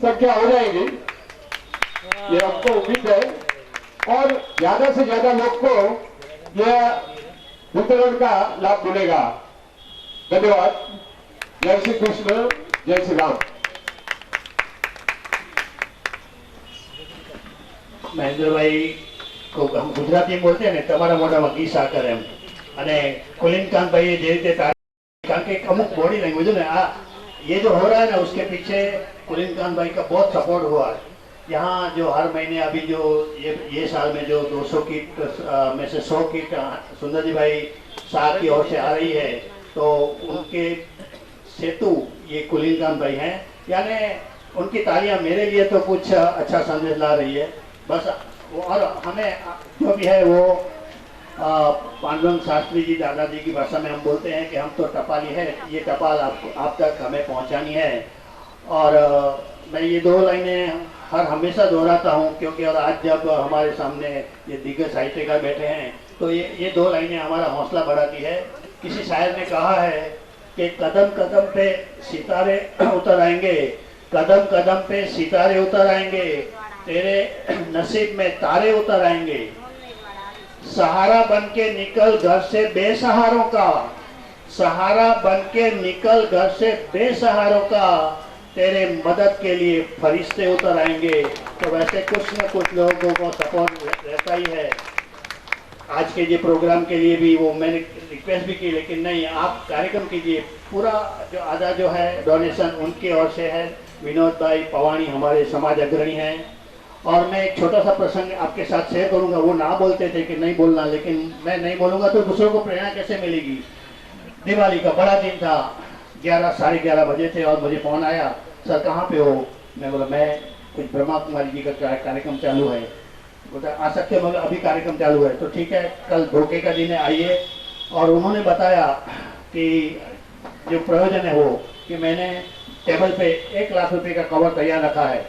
Speaker 8: संख्या हो जाएगी, ये हमको उम्मीद है, और ज्यादा से ज्यादा लोग को यह वितरण का लाभ मिलेगा। धन्यवाद। जय श्री कृष्ण, जय श्री राम।
Speaker 1: મહેન્દ્રભાઈ को हम गुजराती बोलते हैं તમારા મોઢામાં ઘી સાકર એમ। અને कुलिनकांतભાઈએ જે રીતે કારણ કે અમુક बॉडी लैंग्वेज है ना, ये जो हो रहा है ना, उसके पीछे कुलिनकांत भाई का बहुत सपोर्ट हुआ है। यहाँ जो हर महीने अभी जो ये साल में जो 200 किट में से 100 किट सुंदर जी भाई शाह की ओर से आ रही है, तो उनके सेतु ये कुलिनकांत भाई हैं। यानी उनकी तालियां मेरे लिए तो कुछ अच्छा संदेश ला रही है। बस और हमें जो भी है वो पांडुरंग शास्त्री जी दादाजी की भाषा में हम बोलते हैं कि हम तो टपाली है, ये टपाल आप तक हमें पहुंचानी है। और मैं ये 2 लाइनें हमेशा दोहराता हूँ, क्योंकि और आज जब हमारे सामने ये दिग्गज साहित्यकार बैठे हैं तो ये 2 लाइनें हमारा हौसला बढ़ाती है। किसी शायर ने कहा है कि कदम कदम पे सितारे उतर आएंगे, कदम कदम पे सितारे उतर आएंगे, तेरे नसीब में तारे उतर आएंगे। सहारा बन के निकल घर से बेसहारों का, सहारा बन के निकल घर से बेसहारों का, तेरे मदद के लिए फरिश्ते उतर आएंगे। तो वैसे कुछ न कुछ लोगों को सपोर्ट रहता ही है। आज के ये प्रोग्राम के लिए भी वो मैंने रिक्वेस्ट भी की, लेकिन नहीं, आप कार्यक्रम कीजिए। पूरा जो आधा जो है डोनेशन उनकी ओर से है। विनोद भाई पवानी हमारे समाज अग्रणी हैं। और मैं एक छोटा सा प्रसंग आपके साथ शेयर करूंगा। वो ना बोलते थे कि नहीं बोलना, लेकिन मैं नहीं बोलूंगा तो दूसरों को प्रेरणा कैसे मिलेगी। दिवाली का बड़ा दिन था, 11 साढ़े 11 बजे थे और मुझे फोन आया, सर कहाँ पे हो? मैं बोला मैं कुछ ब्रह्मा कुमारी जी का कार्यक्रम चालू है। बोलता आ सकते हो? अभी कार्यक्रम चालू है तो ठीक है, कल धोखे का दिन है, आइए। और उन्होंने बताया कि जो प्रयोजन है वो कि मैंने टेबल पे 1 लाख रुपए का कवर तैयार रखा है।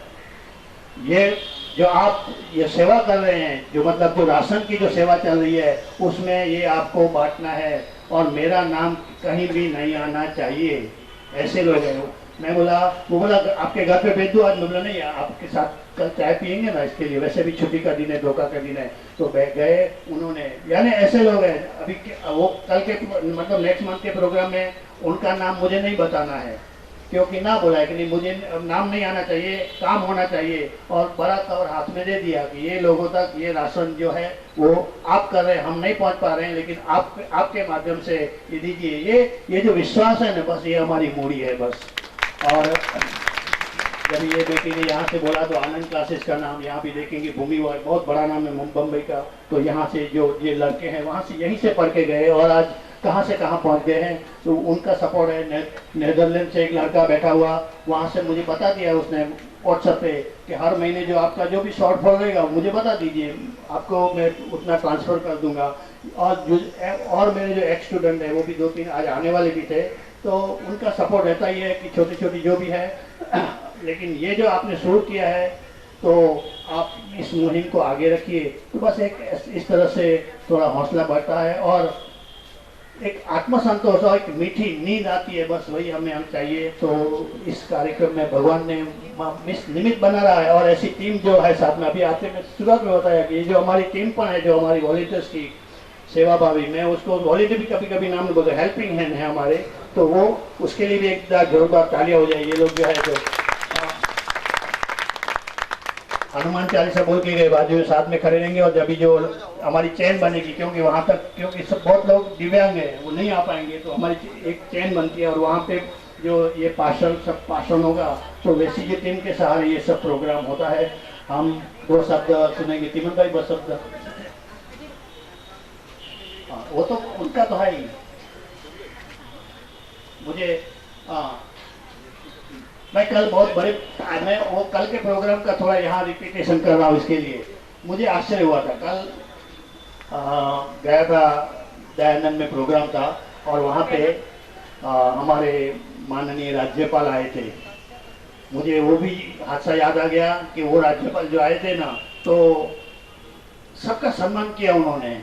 Speaker 1: ये जो आप ये सेवा कर रहे हैं, जो मतलब जो राशन की जो सेवा चल रही है, उसमें ये आपको बांटना है और मेरा नाम कहीं भी नहीं आना चाहिए। ऐसे लोग हैं। मैं बोला, वो बोला आपके घर पे भेज दूँ आज? मैं बोला नहीं, आपके साथ कल चाय पियेंगे ना, इसके लिए वैसे भी छुट्टी का दिन है, धोखा का दिन है। तो गए उन्होंने, यानी ऐसे लोग हैं। अभी वो कल के मतलब नेक्स्ट मंथ के प्रोग्राम में उनका नाम मुझे नहीं बताना है, क्योंकि ना बोला है कि नहीं, मुझे नाम नहीं आना चाहिए, काम होना चाहिए। और बड़ा कवर हाथ में दे दिया कि ये लोगों तक ये राशन जो है वो आप कर रहे हैं, हम नहीं पहुंच पा रहे हैं, लेकिन आपके माध्यम से ये दीजिए। ये जो विश्वास है ना, बस ये हमारी मूड़ी है बस। और जब ये बेटी ने यहाँ से बोला तो आनंद क्लासेस का नाम यहाँ भी देखेंगे, भूमि बहुत बड़ा नाम है मुंबई का। तो यहाँ से जो ये लड़के हैं वहाँ से यहीं से पढ़ के गए और आज कहाँ से कहाँ पहुँच गए हैं। तो उनका सपोर्ट है। नेदरलैंड से एक लड़का बैठा हुआ, वहाँ से मुझे बता दिया उसने व्हाट्सएप पे कि हर महीने जो आपका जो भी शॉर्टफॉल रहेगा मुझे बता दीजिए, आपको मैं उतना ट्रांसफ़र कर दूंगा। और मेरे जो एक्स स्टूडेंट है वो भी 2-3 आज आने वाले भी थे, तो उनका सपोर्ट रहता ही है कि छोटी छोटी जो भी है। लेकिन ये जो आपने शुरू किया है तो आप इस मुहिम को आगे रखिए। तो बस एक इस तरह से थोड़ा हौसला बढ़ता है और एक आत्मसंतोष और एक मीठी नींद आती है, बस वही हमें हम चाहिए। तो इस कार्यक्रम में भगवान ने निमित्त बना रहा है। और ऐसी टीम जो है साथ में, अभी आपने मैं शुरुआत में बताया कि ये जो हमारी टीम पर है, जो हमारी वॉलंटियर्स की सेवा भावी, मैं उसको वॉलंटियर भी कभी कभी नाम बोलते, हेल्पिंग हैंड है हमारे, तो वो उसके लिए भी एक जोरदार तालियां हो जाए। ये लोग जो है जो हनुमान चालीसा बोल के गए, बाजू में साथ में खड़े रहेंगे। और जब भी जो हमारी चैन बनेगी, क्योंकि वहाँ तक क्योंकि सब बहुत लोग दिव्यांग हैं, वो नहीं आ पाएंगे, तो हमारी एक चैन बनती है। और वहाँ पे जो ये सब पाषण होगा, तो वैसी ये टीम के सहारे ये सब प्रोग्राम होता है। हम 2 शब्द सुनेंगे। तिमन भाई 2 शब्द। वो तो उनका तो है ही। मुझे मैं कल बहुत बड़े, मैं वो कल के प्रोग्राम का थोड़ा यहाँ रिपीटेशन कर रहा हूँ। इसके लिए मुझे आश्चर्य हुआ था। कल गया था, दयानंद में प्रोग्राम था और वहाँ पे हमारे माननीय राज्यपाल आए थे। मुझे वो भी हादसा याद आ गया कि वो राज्यपाल जो आए थे ना, तो सबका सम्मान किया उन्होंने।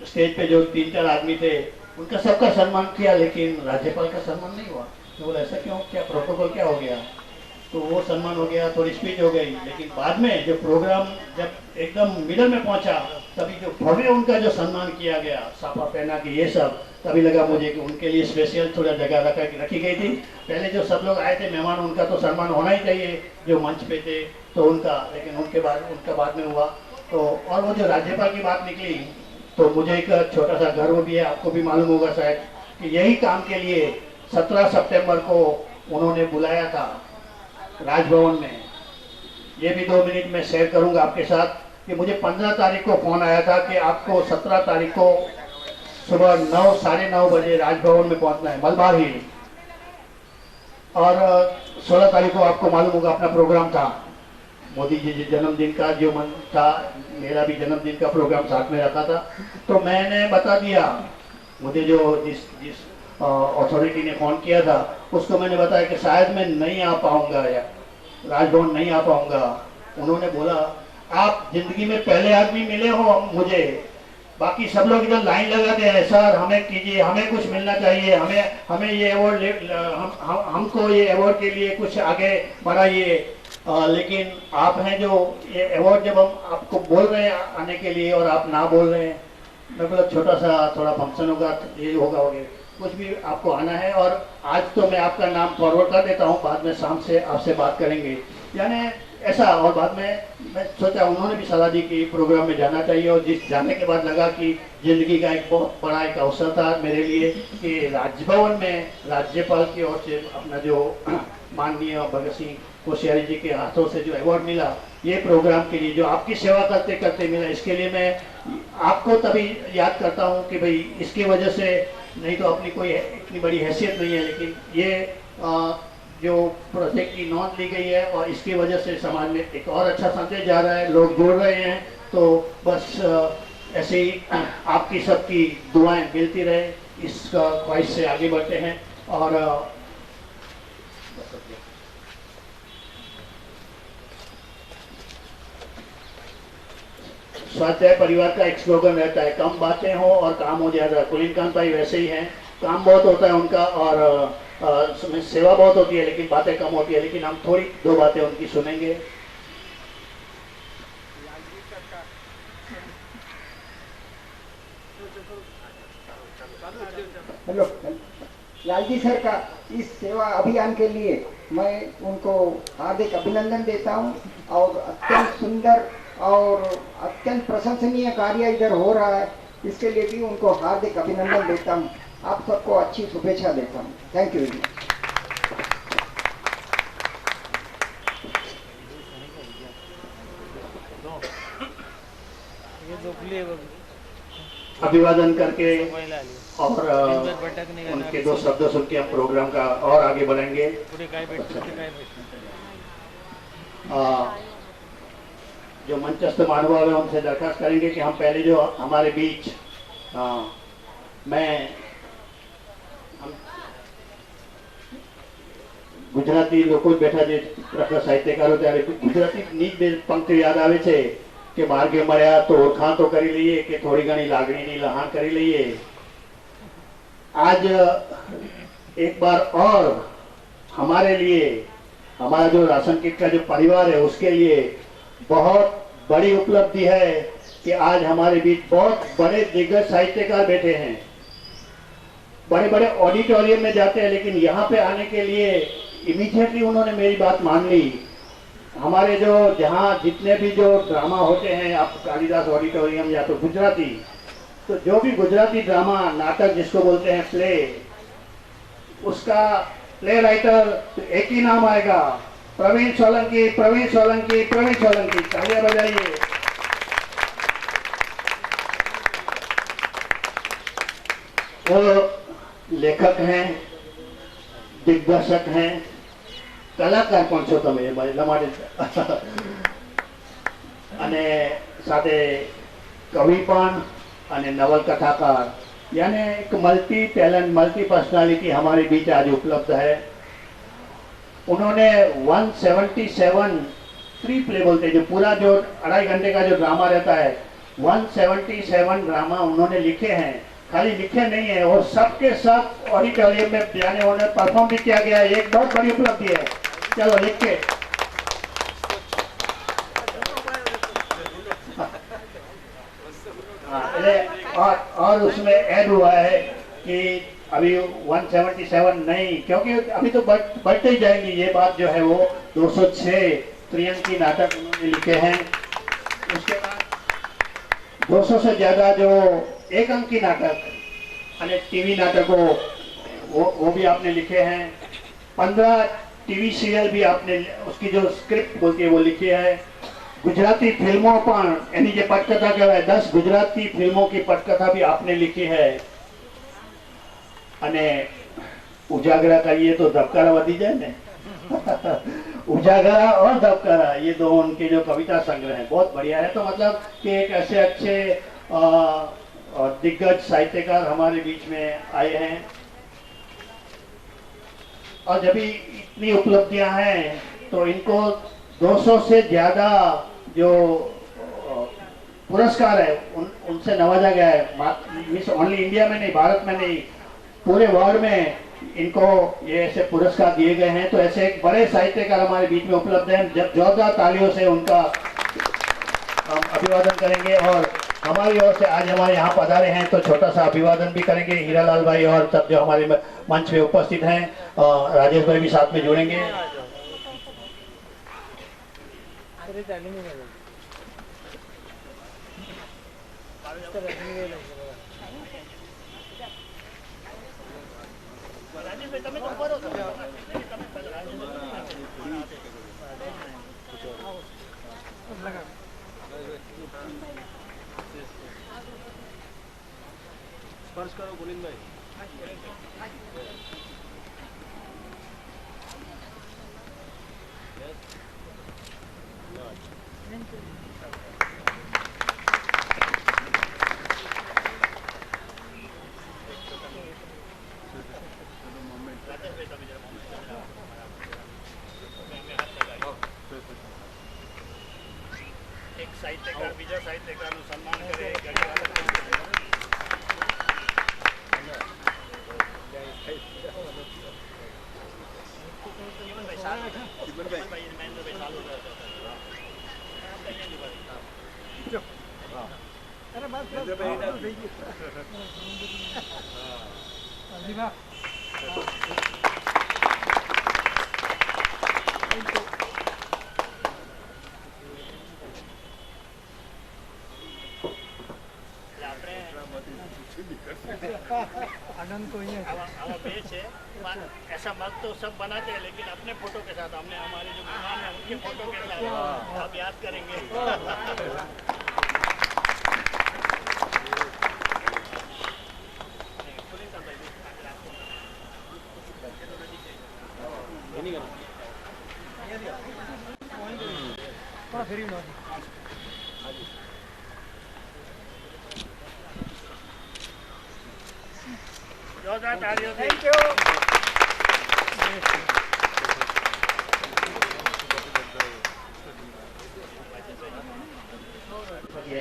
Speaker 1: स्टेज पे जो 3-4 आदमी थे उनका सबका सम्मान किया, लेकिन राज्यपाल का सम्मान नहीं हुआ। तो बोला ऐसा क्यों, क्या प्रोटोकॉल क्या हो गया? तो वो सम्मान हो गया, थोड़ी स्पीच हो गई, लेकिन बाद में जो प्रोग्राम जब एकदम मिडल में पहुंचा, तभी जो भव्य उनका जो सम्मान किया गया, साफा पहना के ये सब, तभी लगा मुझे कि उनके लिए स्पेशल थोड़ा जगह रखी गई थी। पहले जो सब लोग आए थे मेहमान, उनका तो सम्मान होना ही चाहिए जो मंच पे थे, तो उनका, लेकिन उनका बाद में हुआ। तो और वो जो राज्यपाल की बात निकली, तो मुझे एक छोटा सा गर्व भी है, आपको भी मालूम होगा शायद, कि यही काम के लिए 17 सितंबर को उन्होंने बुलाया था राजभवन में। ये भी 2 मिनट में शेयर करूंगा आपके साथ कि मुझे 15 तारीख को फोन आया था कि आपको 17 तारीख को सुबह 9 साढ़े 9 बजे राजभवन में पहुंचना है, मलबार हिल। और 16 तारीख को आपको मालूम होगा अपना प्रोग्राम था। मोदी जी जन्मदिन का जो मन था, मेरा भी जन्मदिन का प्रोग्राम साथ में रखा था, तो मैंने बता दिया, मुझे जो जिस अथॉरिटी ने फोन किया था उसको मैंने बताया कि शायद मैं नहीं आ पाऊंगा या राजभवन नहीं आ पाऊंगा। उन्होंने बोला आप जिंदगी में पहले आदमी मिले हो मुझे, बाकी सब लोग इधर लाइन लगाते हैं, सर हमें कीजिए, हमें कुछ मिलना चाहिए, हमें ये अवार्ड, हमको ये अवार्ड के लिए कुछ आगे बढ़ाइए, लेकिन आप हैं जो ये अवार्ड जब हम आपको बोल रहे हैं आने के लिए और आप ना बोल रहे हैं। मैं बोला छोटा सा थोड़ा फंक्शन होगा, ये होगा वगैरह, कुछ भी आपको आना है, और आज तो मैं आपका नाम फॉरवर्ड कर देता हूँ, बाद में शाम से आपसे बात करेंगे, यानी ऐसा। और बाद में मैं सोचा, उन्होंने भी सलाह दी कि प्रोग्राम में जाना चाहिए, और जिस जाने के बाद लगा कि जिंदगी का एक बहुत बड़ा एक अवसर था मेरे लिए कि राजभवन में राज्यपाल की ओर से अपना जो माननीय भगत सिंह कोश्यारी जी के हाथों से जो अवार्ड मिला, ये प्रोग्राम के लिए जो आपकी सेवा करते करते मिला, इसके लिए मैं आपको तभी याद करता हूँ कि भाई इसकी वजह से, नहीं तो अपनी कोई इतनी बड़ी हैसियत नहीं है, लेकिन ये जो प्रोजेक्ट की नोंद ली गई है और इसकी वजह से समाज में एक और अच्छा संदेश जा रहा है, लोग जुड़ रहे हैं, तो बस ऐसे ही आपकी सबकी दुआएं मिलती रहे, इस ख्वाहिश से आगे बढ़ते हैं। और स्वाध्याय परिवार का एक स्लोगन रहता है, कम बातें हो और काम हो ज्यादा। कुलीन कांत भाई वैसे ही हैं, काम बहुत होता है उनका और सेवा बहुत होती है, लेकिन बातें कम होती है, लेकिन हम थोड़ी दो बातें उनकी सुनेंगे।
Speaker 9: हेलो, लालजी सर का इस सेवा अभियान के लिए मैं उनको हार्दिक अभिनंदन देता हूं, और अत्यंत सुंदर और अत्यंत प्रशंसनीय कार्य इधर हो रहा है, इसके लिए भी उनको हार्दिक अभिनंदन देता हूं। आप सबको अच्छी शुभेच्छा देता हूं। Thank you.
Speaker 1: अभिवादन करके और उनके दो शब्द सुन के हम प्रोग्राम का और आगे बढ़ेंगे। जो मंचस्थ महानुभाव है उनसे दरखास्त करेंगे कि हम पहले जो हमारे बीच ગુજરાતી લોકો બેઠા જે પ્રખર સાહિત્યકારો, ત્યારે ગુજરાતી ની બે પંક્તિ યાદ આવે છે કે માર્ગે મળ્યા તો ઓળખાણ તો કરી લઈએ, કે થોડી ઘણી લાગણીની લહાણ કરી લઈએ। आज एक बार और हमारे लिए, हमारा जो राशन किट का जो परिवार है उसके लिए बहुत बड़ी उपलब्धि है कि आज हमारे बीच बहुत बड़े दिग्गज साहित्यकार बैठे हैं। बड़े बड़े ऑडिटोरियम में जाते हैं, लेकिन यहाँ पे आने के लिए इमीडिएटली उन्होंने मेरी बात मान ली। हमारे जो जहाँ जितने भी जो ड्रामा होते हैं, आप कालिदास ऑडिटोरियम या तो गुजराती, तो जो भी गुजराती ड्रामा नाटक जिसको बोलते हैं प्ले, उसका प्ले राइटर एक ही नाम आएगा, प्रवीण सोलंकी, प्रवीण सोलंकी, प्रवीण सोलंकी। तालियां बजाइए। वो लेखक हैं, दिग्दर्शक हैं, कलाकार પણ છો તમે એટલા માટે, અને સાથે કવિ પણ અને નવલકથાકાર, यानी एक मल्टी टैलेंट, मल्टी पर्सनालिटी हमारे बीच आज उपलब्ध है। उन्होंने 177 प्री प्ले बोलते हैं, जो पूरा जो 2.5 घंटे का जो ड्रामा रहता है, 177 ड्रामा उन्होंने लिखे हैं। खाली लिखे नहीं है, और सबके सब ऑडिटोरियम में यानी उन्हें परफॉर्म भी किया गया है। एक बहुत बड़ी उपलब्धि है। चलो लिख के और उसमें ऐड हुआ है कि अभी 177 नहीं, क्योंकि अभी तो बढ़ते ही जाएंगी। ये बात जो है वो 206 त्रिअंकी नाटक उन्होंने लिखे हैं। उसके बाद 200 से ज्यादा जो एक अंकी नाटक और टीवी नाटकों वो भी आपने लिखे हैं। 15 टीवी सीरियल भी आपने उसकी जो स्क्रिप्ट बोलती है वो लिखी है। गुजराती फिल्मों पर यानी जो पटकथा कहवाय 10 गुजराती फिल्मों की पटकथा भी आपने लिखी है। અને ઉજાગરા કરીએ તો ધબકારા વધી જાય ને उजागरा और दबकरा, ये दो उनके जो कविता संग्रह हैं बहुत बढ़िया है। तो मतलब कि एक ऐसे अच्छे दिग्गज साहित्यकार हमारे बीच में आए हैं, और जब भी इतनी उपलब्धियां हैं तो इनको 200 से ज्यादा जो पुरस्कार है उनसे नवाजा गया है। ओनली इंडिया में नहीं, भारत में नहीं, पूरे वर्ल्ड में इनको ये ऐसे पुरस्कार दिए गए हैं। तो ऐसे एक बड़े साहित्यकार हमारे बीच में उपलब्ध हैं। जब जोरदार तालियों से उनका हम अभिवादन करेंगे, और हमारी ओर से आज हमारे यहाँ पधारे हैं तो छोटा सा अभिवादन भी करेंगे हीरालाल भाई और सब जो हमारे मंच पे उपस्थित हैं। राजेश भाई भी साथ में जुड़ेंगे।
Speaker 5: स्पर्श करो गोविंद भाई।
Speaker 1: एक साहित्यकार बीजा साहित्यकार सम्मान करे।
Speaker 5: आनंद को ही है।
Speaker 1: ऐसा मग तो सब बनाते हैं, लेकिन अपने फोटो के साथ हमने हमारे जो मेहमान हैं उनके फोटो के साथ आप याद करेंगे। जोरदार तालियों से। Thank you.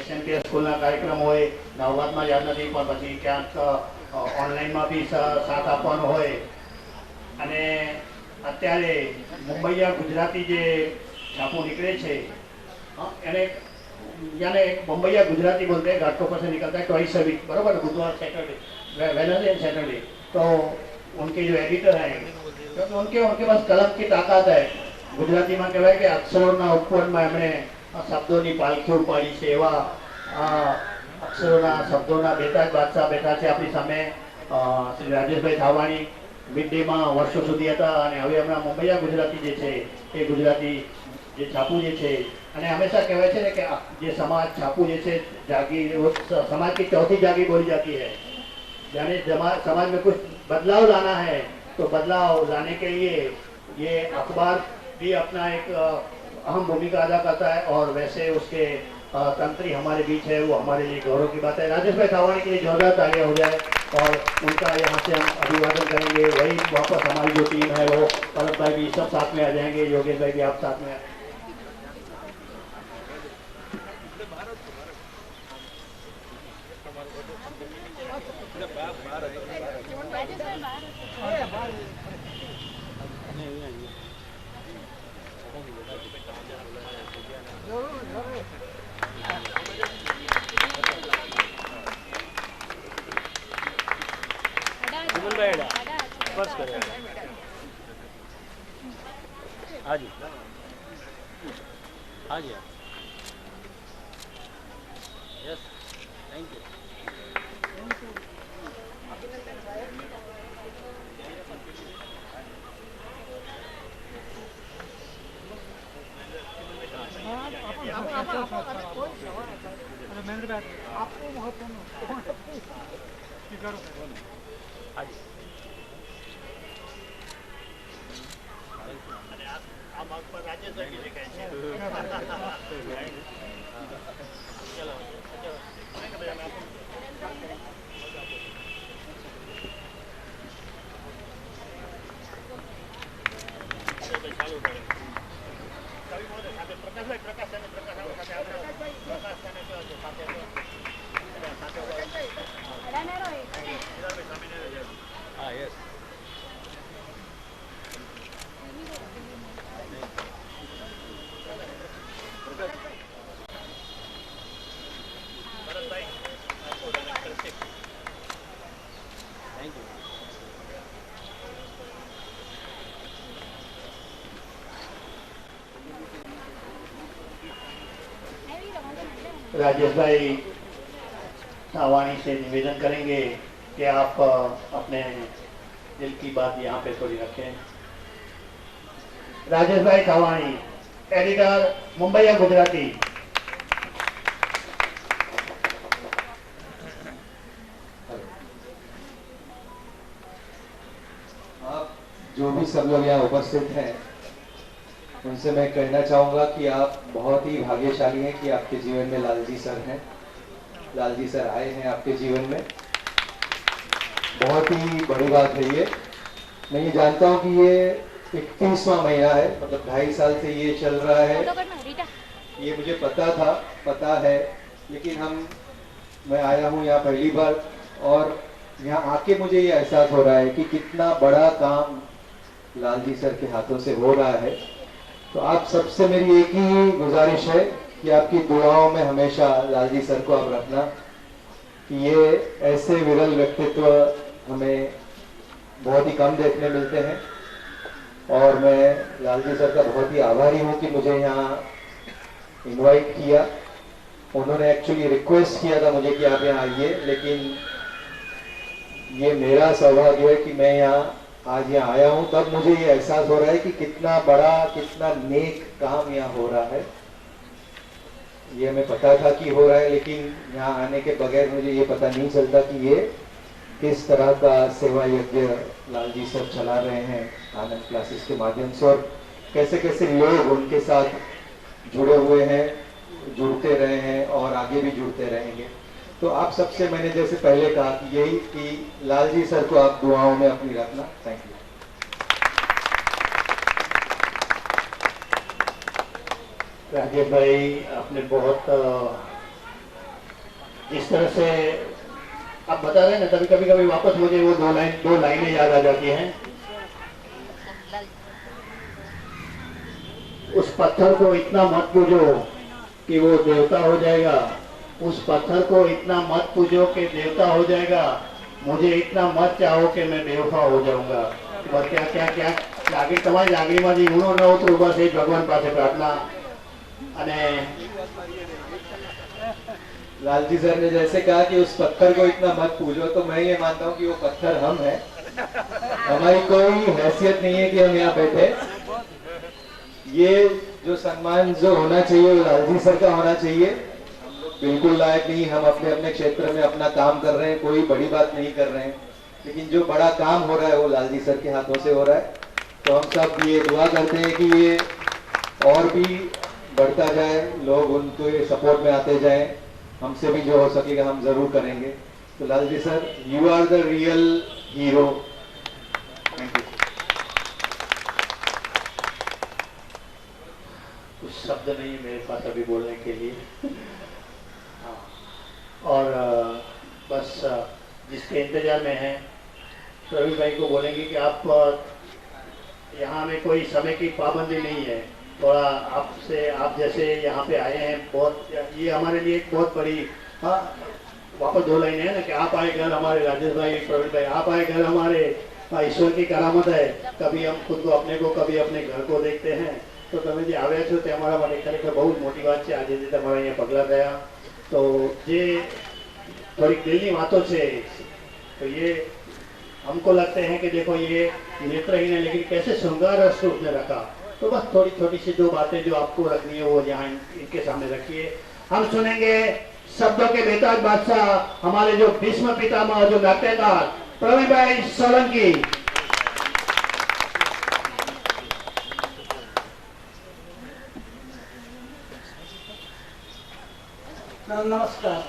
Speaker 1: SMT સ્કૂલના કાર્યક્રમ હોય, નવવાતમાં યાદ નથી પણ પછી ક્યાંક ઓનલાઈનમાં બી સાથ આપવાનો હોય। અને અત્યારે મુંબઈયા ગુજરાતી જે છાપું નીકળે છે એને यानी एक मुंबईया गुजराती बोलते हैं, घाटकोपर से निकलता है ट्वाइस अ वीक, बराबर, बुधवार सैटरडे, वेडनेसडे एंड सैटरडे। तो उनके जो एडिटर हैं, क्योंकि उनके पास कलम की ताकत है। गुजराती में कहवाय कि अक्षरों उपवर में एमणे शब्दों की पालखी उपाड़ी है, एवा अक्षरों शब्दों बेताज बादशाह बैठा है अपनी सामे। श्री राजेश भाई थावाणी मिड डे में वर्षों सुधी हता, अने हवे हमणां मुंबईया गुजराती जे छे ए गुजराती जे छापू जे छे, અને हमेशा कहवाय छे कि जे समाज छापू जे छे जागी, समाज की चौथी जागी बोली जाती है। यानी समाज में कुछ बदलाव लाना है तो बदलाव लाने के लिए ये अखबार भी अपना एक अहम भूमिका अदा करता है, और वैसे उसके तंत्री हमारे बीच है, वो हमारे लिए गौरव की बात है। राजेश भाई थावाणी के लिए जोरदार तालियां हो जाए और उनका यहाँ से हम अभिवादन करेंगे। वही वापस हमारी जो टीम है वो पलक भाई भी सब साथ में आ जाएंगे, योगेश भाई भी आप साथ में।
Speaker 5: स्पर्श करें। हाँ जी, हाँ जी, यस, थैंक यू।
Speaker 10: आपको महत्वपूर्ण
Speaker 5: हाँ जी।
Speaker 1: राजेश भाई भी लिखा है चलो ચાલુ કરે કવિ મહોદય સાથે પ્રકાશભાઈ પ્રકાશ અને પ્રકાશ સાથે આપણે પ્રકાશ અને સાથે હા yes Bharatbhai thank you Rajesh भाई सावानी से निवेदन करेंगे कि आप अपने दिल की बात यहाँ पे थोड़ी रखें। राजेश भाई सावानी, एडिटर, मुंबई या गुजराती।
Speaker 11: आप जो भी सब लोग यहाँ उपस्थित हैं, उनसे मैं कहना चाहूँगा कि आप बहुत ही भाग्यशाली हैं कि आपके जीवन में लालजी सर हैं। लालजी सर आए हैं आपके जीवन में, बहुत ही बड़ी बात है ये। मैं ये जानता हूँ कि ये 31वां महीना है, मतलब 2.5 साल से ये चल रहा है, ये मुझे पता है, लेकिन मैं आया हूँ यहाँ पहली बार और यहाँ आके मुझे ये एहसास हो रहा है कि कितना बड़ा काम लालजी सर के हाथों से हो रहा है। तो आप सबसे मेरी एक ही गुजारिश है कि आपकी दुआओं में हमेशा लालजी सर को आप रखना, कि ये ऐसे विरल व्यक्तित्व हमें बहुत ही कम देखने मिलते हैं। और मैं लालजी सर का बहुत ही आभारी हूँ कि मुझे यहाँ इनवाइट किया। उन्होंने एक्चुअली रिक्वेस्ट किया था मुझे कि आप यहाँ आइए, लेकिन ये मेरा सौभाग्य है कि मैं यहाँ आज यहाँ आया हूँ। तब मुझे ये एहसास हो रहा है कि कितना बड़ा, कितना नेक काम यहाँ हो रहा है। ये हमें पता था कि हो रहा है, लेकिन यहाँ आने के बगैर मुझे ये पता नहीं चलता कि ये किस तरह का सेवा यज्ञ लालजी सर चला रहे हैं आनंद क्लासेस के माध्यम से, और कैसे कैसे लोग उनके साथ जुड़े हुए हैं, जुड़ते रहे हैं और आगे भी जुड़ते रहेंगे। तो आप सबसे मैंने जैसे पहले कहा कि यही कि लालजी सर को आप दुआओं में अपनी रखना। Thank you.
Speaker 1: राजेश भाई, आपने बहुत इस तरह से आप बता रहे हैं ना, कभी कभी वापस मुझे वो दो लाइनें याद आ जाती हैं। उस पत्थर को इतना मत पूजो कि वो देवता हो जाएगा, उस पत्थर को इतना मत पूजो कि देवता हो जाएगा, मुझे इतना मत चाहो कि मैं बेवफा हो जाऊंगा। बस क्या क्या क्या लागी તમારી લાગણીમાંથી ઊણો ન ઉતરું, બસ એ ભગવાન પાસે પ્રાર્થના। અને
Speaker 11: लालजी सर ने जैसे कहा कि उस पत्थर को इतना मत पूजो, तो मैं ये मानता हूँ कि वो पत्थर हम हैं। हमारी कोई हैसियत नहीं है कि हम यहाँ बैठे। ये जो सम्मान जो होना चाहिए वो लालजी सर का होना चाहिए। बिल्कुल लायक नहीं, हम अपने अपने क्षेत्र में अपना काम कर रहे हैं, कोई बड़ी बात नहीं कर रहे हैं, लेकिन जो बड़ा काम हो रहा है वो लालजी सर के हाथों से हो रहा है। तो हम सब ये दुआ करते हैं कि ये और भी बढ़ता जाए, लोग उनके सपोर्ट में आते जाएं, हमसे भी जो हो सकेगा हम जरूर करेंगे। तो Lalji sir, you are the real hero. Thank you.
Speaker 1: कुछ शब्द नहीं मेरे पास अभी बोलने के लिए। और बस जिसके इंतजार में हैं प्रवीण भाई को बोलेंगे कि आप यहाँ में कोई समय की पाबंदी नहीं है, थोड़ा आपसे, आप जैसे यहाँ पे आए हैं, बहुत ये हमारे लिए एक बहुत बड़ी, हाँ वापस 2 लाइनें है ना कि आप आए घर हमारे, राजेश भाई, प्रवीण भाई, आप आए घर हमारे, ईश्वर की करामत है। कभी हम खुद को अपने को, कभी अपने घर को देखते हैं। तो તમે જે આવ્યા છો તે અમારા માટે ખરેખર બહુ જ મોટી વાત છે આજે જે તમારા અહીંયા પગલાં થયા। તો જે થોડીક દિલની વાતો છે, तो ये हमको लगते हैं कि देखो ये नेत्रहीन है लेकिन कैसे श्रृंगार रस रूप में रखा। तो बस थोड़ी छोटी सी 2 बातें जो आपको रखनी है वो यहाँ इनके सामने रखिए। हम सुनेंगे शब्दों के बेताज बादशाह, हमारे जो भीष्म पितामह, जो नाट्यकार प्रवीण भाई सोलंकी।
Speaker 10: नमस्कार।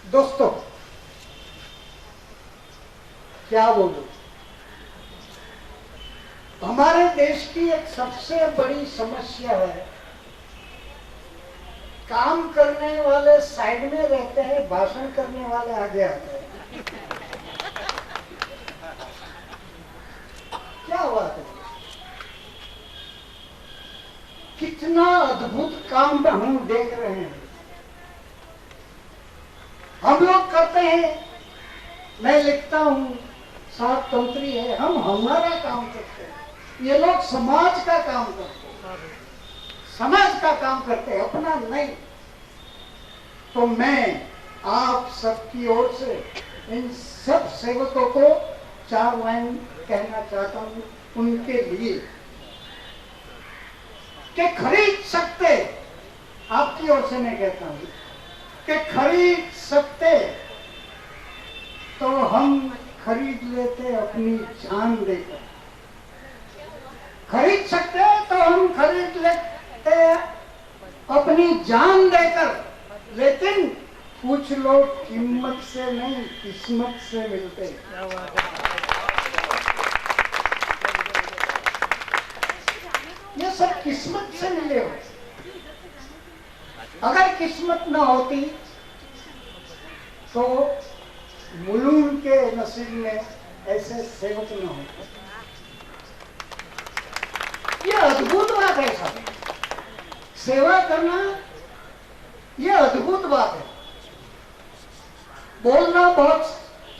Speaker 10: दोस्तों, क्या बोलूं, हमारे देश की एक सबसे बड़ी समस्या है, काम करने वाले साइड में रहते हैं, भाषण करने वाले आगे आते हैं। क्या बात है, कितना अद्भुत काम हम देख रहे हैं। हम लोग करते हैं, मैं लिखता हूँ, सात तंत्री है, हम हमारा काम करते हैं। ये लोग समाज का काम करते हैं, समाज का काम करते हैं, अपना नहीं। तो मैं आप सबकी ओर से इन सब सेवकों को 4 लाइन कहना चाहता हूँ उनके लिए कि खरीद सकते, आपकी ओर से मैं कहता हूँ कि खरीद सकते तो हम खरीद लेते अपनी जान देकर। खरीद सकते तो हम खरीद लेते अपनी जान देकर, लेकिन कुछ लोग कीमत से नहीं किस्मत से मिलते। ये सब किस्मत से मिले हो। अगर किस्मत न होती तो मुलून के नसीब में ऐसे सेवक न होते। ये अद्भुत बात है सब, सेवा करना ये अद्भुत बात है। बोलना बहुत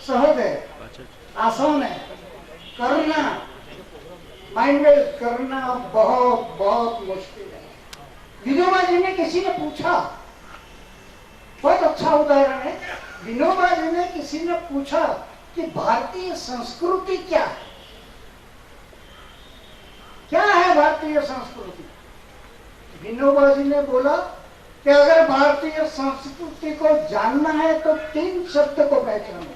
Speaker 10: सहज है, आसान है, करना माइंड वेल करना बहुत बहुत मुश्किल है। विनोबा जी ने किसी ने पूछा, बहुत अच्छा उदाहरण है। विनोबा जी ने किसी ने पूछा कि भारतीय संस्कृति क्या है, क्या है भारतीय संस्कृति। विनोबा जी ने बोला कि अगर भारतीय संस्कृति को जानना है तो 3 शब्द को पहचानो,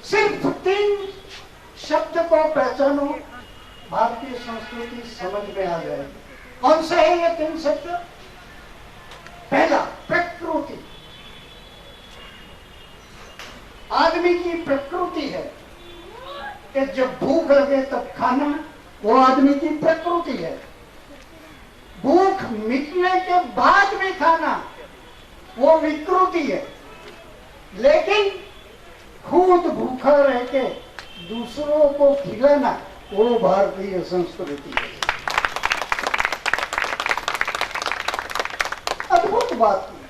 Speaker 10: सिर्फ 3 शब्द को पहचानो, भारतीय संस्कृति समझ में आ जाएगी। कौन से है ये 3 शब्द? पहला, प्रकृति। आदमी की प्रकृति है कि जब भूख लगे तब खाना, वो आदमी की प्रकृति है। भूख मिटने के बाद भी खाना, वो विकृति है। लेकिन खुद भूखा रह के दूसरों को खिलाना, वो भारतीय संस्कृति है। अद्भुत बात है,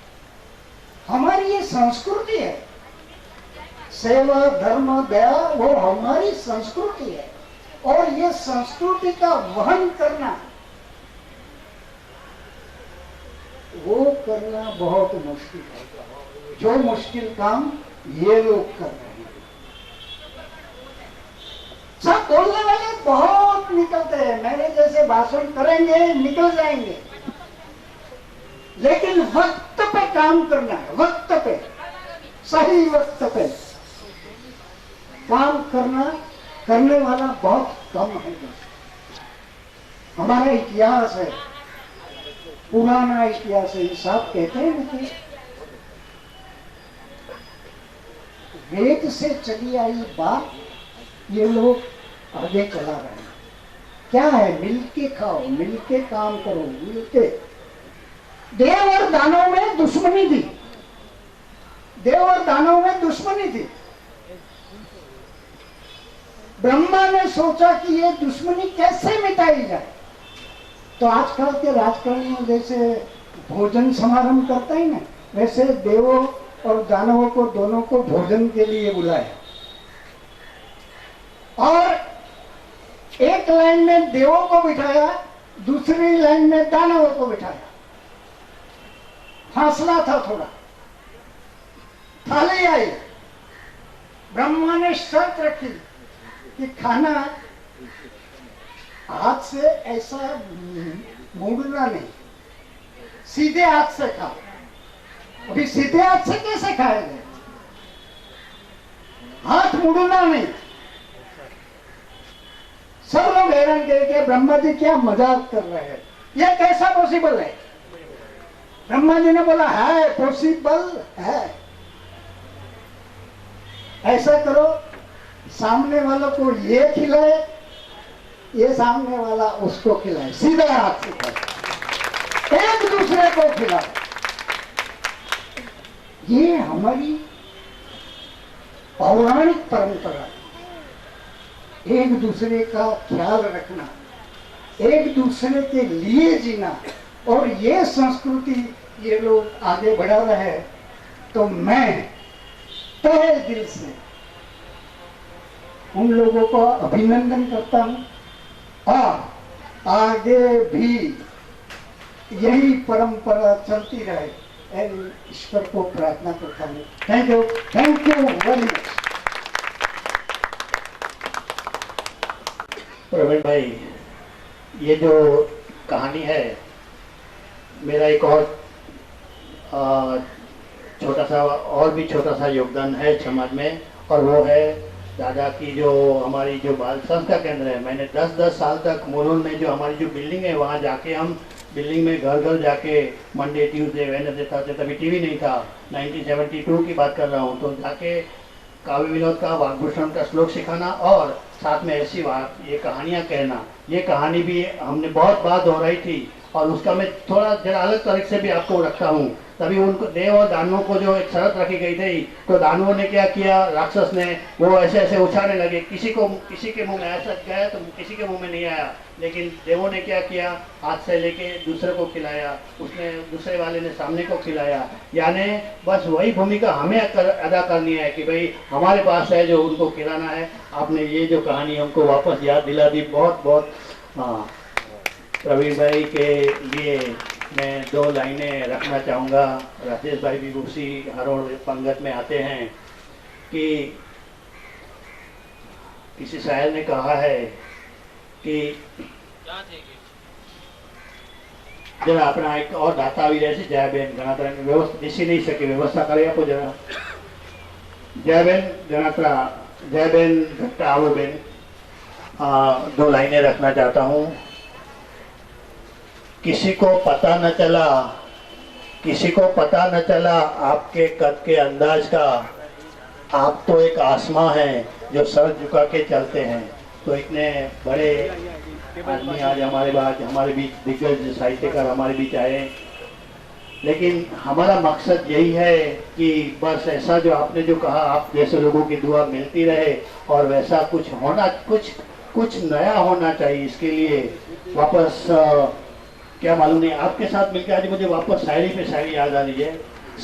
Speaker 10: हमारी ये संस्कृति है। सेवा धर्म दया वो हमारी संस्कृति है, और ये संस्कृति का वहन करना, वो करना बहुत मुश्किल है। जो मुश्किल काम ये लोग कर रहे हैं। सब बोलने वाले बहुत निकलते हैं, मेरे जैसे भाषण करेंगे निकल जाएंगे, लेकिन वक्त पे काम करना है, वक्त पे, सही वक्त पे काम करने वाला बहुत कम है। हमारा इतिहास है, पुराना इतिहास है। साहब कहते हैं कि वेद से चली आई बात ये लोग आगे चला रहे हैं। क्या है? मिलके खाओ, मिलके काम करो, मिलके। देव और दानव में दुश्मनी थी, देव और दानव में दुश्मनी थी। ब्रह्मा ने सोचा कि ये दुश्मनी कैसे मिटाई जाए, तो आजकल के राजकारणियों जैसे भोजन समारंभ करते हैं ना, वैसे देवों और दानवों को दोनों को भोजन के लिए बुलाया, और एक लाइन में देवों को बिठाया, दूसरी लाइन में दानवों को बिठाया। फासला था थोड़ा। थाली आई, ब्रह्मा ने शर्त रखी कि खाना हाथ से ऐसा मोड़ना नहीं, सीधे हाथ से खाओ। अभी सीधे हाथ से कैसे खाएंगे? हाथ मुड़ना नहीं। सब लोग हैरान किए कि ब्रह्मा जी क्या मजाक कर रहे हैं, ये कैसा पॉसिबल है। ब्रह्मा जी ने बोला है पॉसिबल है। ऐसा करो, सामने वालों को ये खिलाए, ये सामने वाला उसको खिलाए, सीधा हाथ से खाए, एक दूसरे को खिलाए। ये हमारी पौराणिक परंपरा, एक दूसरे का ख्याल रखना, एक दूसरे के लिए जीना, और ये संस्कृति ये लोग आगे बढ़ा रहे हैं। तो मैं तहे दिल से उन लोगों को अभिनंदन करता हूं, और आगे भी यही परंपरा चलती रहे, ईश्वर को प्रार्थना करता हूँ। Thank you very much.
Speaker 1: Praveen भाई, ये जो कहानी है, मेरा एक और छोटा सा योगदान है समाज में, और वो है दादा की जो हमारी जो बाल संस्था केंद्र है। मैंने 10 साल तक मुलुंड में जो हमारी जो बिल्डिंग है वहाँ जाके, हम बिल्डिंग में घर घर जाके मंडे ट्यूसडे वेडनेसडे था, तभी टीवी नहीं था, 1972 की बात कर रहा हूँ, तो जाके काव्य विनोद का, वाग्भूषण का श्लोक सिखाना, और साथ में ऐसी बात, ये कहानियाँ कहना। ये कहानी भी हमने बहुत बात दोहराई थी, और उसका मैं थोड़ा जरा अलग तरीके से भी आपको रखता हूँ। तभी उनको देव और दानवों को जो एक शर्त रखी गई थी, तो दानवों ने क्या किया, राक्षस ने वो ऐसे ऐसे उछालने लगे, किसी के मुंह में ऐसा गया तो किसी के मुंह में नहीं आया, लेकिन देवों ने क्या किया, हाथ से लेके दूसरे को खिलाया, उसने दूसरे वाले ने सामने को खिलाया। यानी बस वही भूमिका हमें अदा करनी है कि भाई हमारे पास है जो उनको खिलाना है। आपने ये जो कहानी हमको वापस याद दिला दी, बहुत बहुत। हाँ, प्रवीण भाई के लिए मैं 2 लाइनें रखना चाहूँगा। राजेश भाई भी उसी हरोड़ पंगत में आते हैं कि किसी शायर ने कहा है कि जरा अपना एक और दाता આવી રહે છે, જયાબેન ગણાત્રા વ્યવસ્થા બેસી નહીં શકે, વ્યવસ્થા કરી આપો જરા। જયાબેન ગણાત્રા, જયાબેન ઘટ્ટા આવો બેન, 2 लाइनें रखना चाहता हूँ। किसी को पता न चला, किसी को पता न चला आपके कद के अंदाज का, आप तो एक आसमां हैं जो सर झुका के चलते हैं। तो इतने बड़े आदमी आज हमारे बीच दिग्गज साहित्यकार हमारे बीच आए, लेकिन हमारा मकसद यही है कि बस ऐसा जो आपने जो कहा, आप जैसे लोगों की दुआ मिलती रहे, और वैसा कुछ होना, कुछ नया होना चाहिए। इसके लिए वापस क्या मालूम नहीं, आपके साथ मिलकर आज मुझे वापस शायरी पे शायरी याद आ रही है।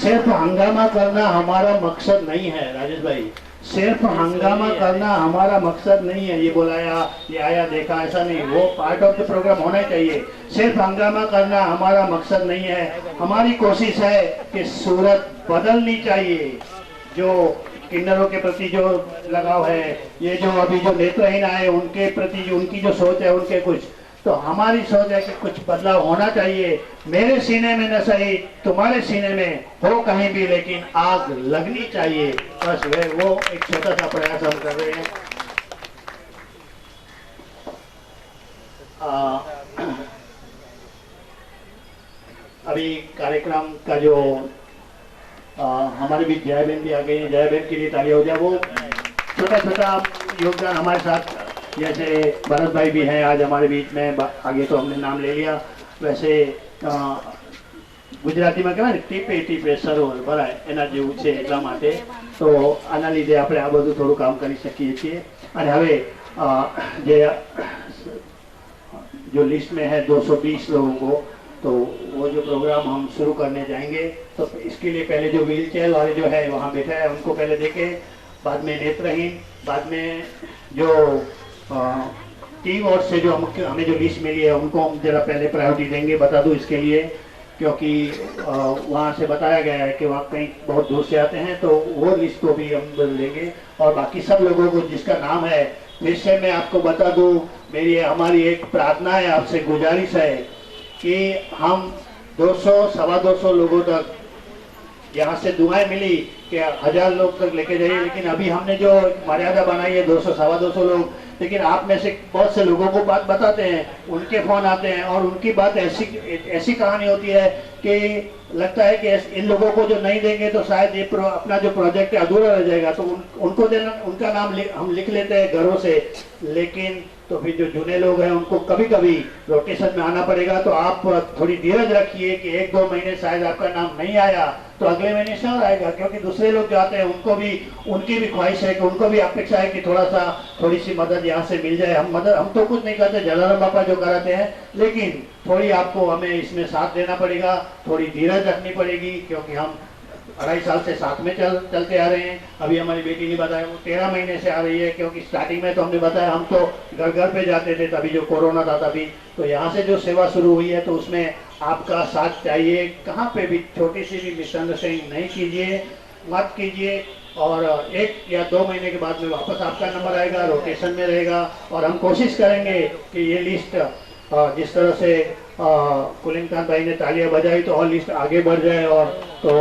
Speaker 1: सिर्फ हंगामा करना हमारा मकसद नहीं है राजेश भाई, सिर्फ हंगामा करना हमारा मकसद नहीं है। ये बुलाया, ये आया, देखा, ऐसा नहीं, वो पार्ट ऑफ द प्रोग्राम होना चाहिए। सिर्फ हंगामा करना हमारा मकसद नहीं है। हमारी कोशिश है कि सूरत बदलनी चाहिए। जो किन्नरों के प्रति जो लगाव है, ये जो अभी जो नेत्रहीन आए उनके प्रति उनकी जो सोच है, उनके कुछ, तो हमारी सोच है कि कुछ बदलाव होना चाहिए। मेरे सीने में न सही, तुम्हारे सीने में हो कहीं भी, लेकिन आग लगनी चाहिए। बस वो एक छोटा सा प्रयास हम कर रहे हैं। अभी कार्यक्रम का जो हमारे बीच जयाबेन भी आ गई है, जयाबेन के लिए तालियां हो जाए। वो छोटा छोटा योगदान हमारे साथ, जैसे भरत भाई भी हैं आज हमारे बीच में, आगे तो हमने नाम ले लिया। वैसे ગુજરાતીમાં કહેવાય ને ટીપે ટીપે સરોવર ભરાય, એના જેવું છે એટલા માટે। તો આના લીધે આપણે આ બધું થોડું કામ કરી શકીએ છીએ। અને હવે जो लिस्ट में है 220 लोगों को, तो वो जो प्रोग्राम हम शुरू करने जाएंगे, तो इसके लिए पहले जो व्हील चेयर वाले जो है वहाँ बैठा है उनको पहले देखे, बाद में नेत्रहीन, बाद में जो टीम और से जो हमें जो लिस्ट मिली है उनको हम जरा पहले प्रायोरिटी देंगे। बता दूं इसके लिए, क्योंकि वहाँ से बताया गया है कि वहाँ कहीं बहुत दूर से आते हैं, तो वो लिस्ट को भी हम लेंगे। और बाकी सब लोगों को जिसका नाम है, फिर से मैं आपको बता दूं, हमारी एक प्रार्थना है, आपसे गुजारिश है कि हम 200-225 लोगों तक, यहाँ से दुआएं मिली कि 1000 लोग तक लेके जाइए, लेकिन अभी हमने जो मर्यादा बनाई है 200-225 लोग, लेकिन आप में से बहुत से लोगों को बात बताते हैं, उनके फोन आते हैं और उनकी बात ऐसी कहानी होती है कि लगता है कि इन लोगों को जो नहीं देंगे तो शायद ये अपना जो प्रोजेक्ट है अधूरा रह जाएगा, तो उनको देना, उनका नाम हम लिख लेते हैं घरों से, लेकिन तो फिर जो जुने लोग हैं उनको कभी कभी रोटेशन में आना पड़ेगा। तो आप थोड़ी धीरज रखिए कि 1-2 महीने शायद आपका नाम नहीं आया तो अगले महीने से और आएगा, क्योंकि दूसरे लोग जो आते हैं उनकी भी ख्वाहिश है कि उनको भी अपेक्षा है कि थोड़ी सी मदद यहाँ से मिल जाए। हम तो कुछ नहीं करते, जलाराम बापा जो कराते हैं, लेकिन थोड़ी आपको हमें इसमें साथ देना पड़ेगा, थोड़ी धीरज रखनी पड़ेगी, क्योंकि हम 2.5 साल से साथ में चलते आ रहे हैं। अभी हमारी बेटी ने बताया वो 13 महीने से आ रही है, क्योंकि स्टार्टिंग में तो हमने बताया हम तो घर घर पे जाते थे, तभी जो कोरोना था तभी, तो यहाँ से जो सेवा शुरू हुई है तो उसमें आपका साथ चाहिए। कहाँ पे भी छोटी सी भी मिसअंडरस्टैंडिंग नहीं कीजिए, मत कीजिए। और 1 या 2 महीने के बाद में वापस आपका नंबर आएगा, रोटेशन में रहेगा, और हम कोशिश करेंगे कि ये लिस्ट जिस तरह से कुलिंग खान भाई ने तालियां बजाई तो और लिस्ट आगे बढ़ जाए, और तो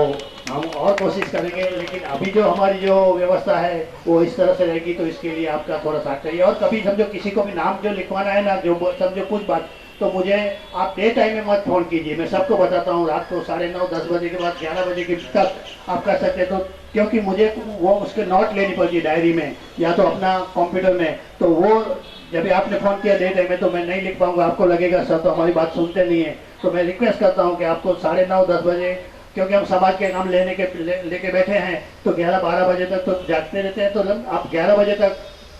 Speaker 1: हम और कोशिश करेंगे। लेकिन अभी जो हमारी जो व्यवस्था है वो इस तरह से रहेगी, तो इसके लिए आपका थोड़ा साथ चाहिए। और कभी समझो किसी को भी नाम जो लिखवाना है ना, जो समझो कुछ बात, तो मुझे आप डे टाइम में मत फोन कीजिए, मैं सबको बताता हूँ रात को 9:30-10 बजे के बाद 11 बजे के तक आप कर सकते हैं। तो क्योंकि मुझे वो उसके नोट लेनी पड़ती है डायरी में या तो अपना कंप्यूटर में, तो वो जब आपने फोन किया डे टाइम में तो मैं नहीं लिख पाऊंगा, आपको लगेगा सर तो हमारी बात सुनते नहीं है। तो मैं रिक्वेस्ट करता हूँ कि आपको 9:30-10 बजे, क्योंकि हम समाज के काम लेके बैठे हैं, तो 11-12 बजे तक तो जागते रहते हैं, तो आप 11 बजे तक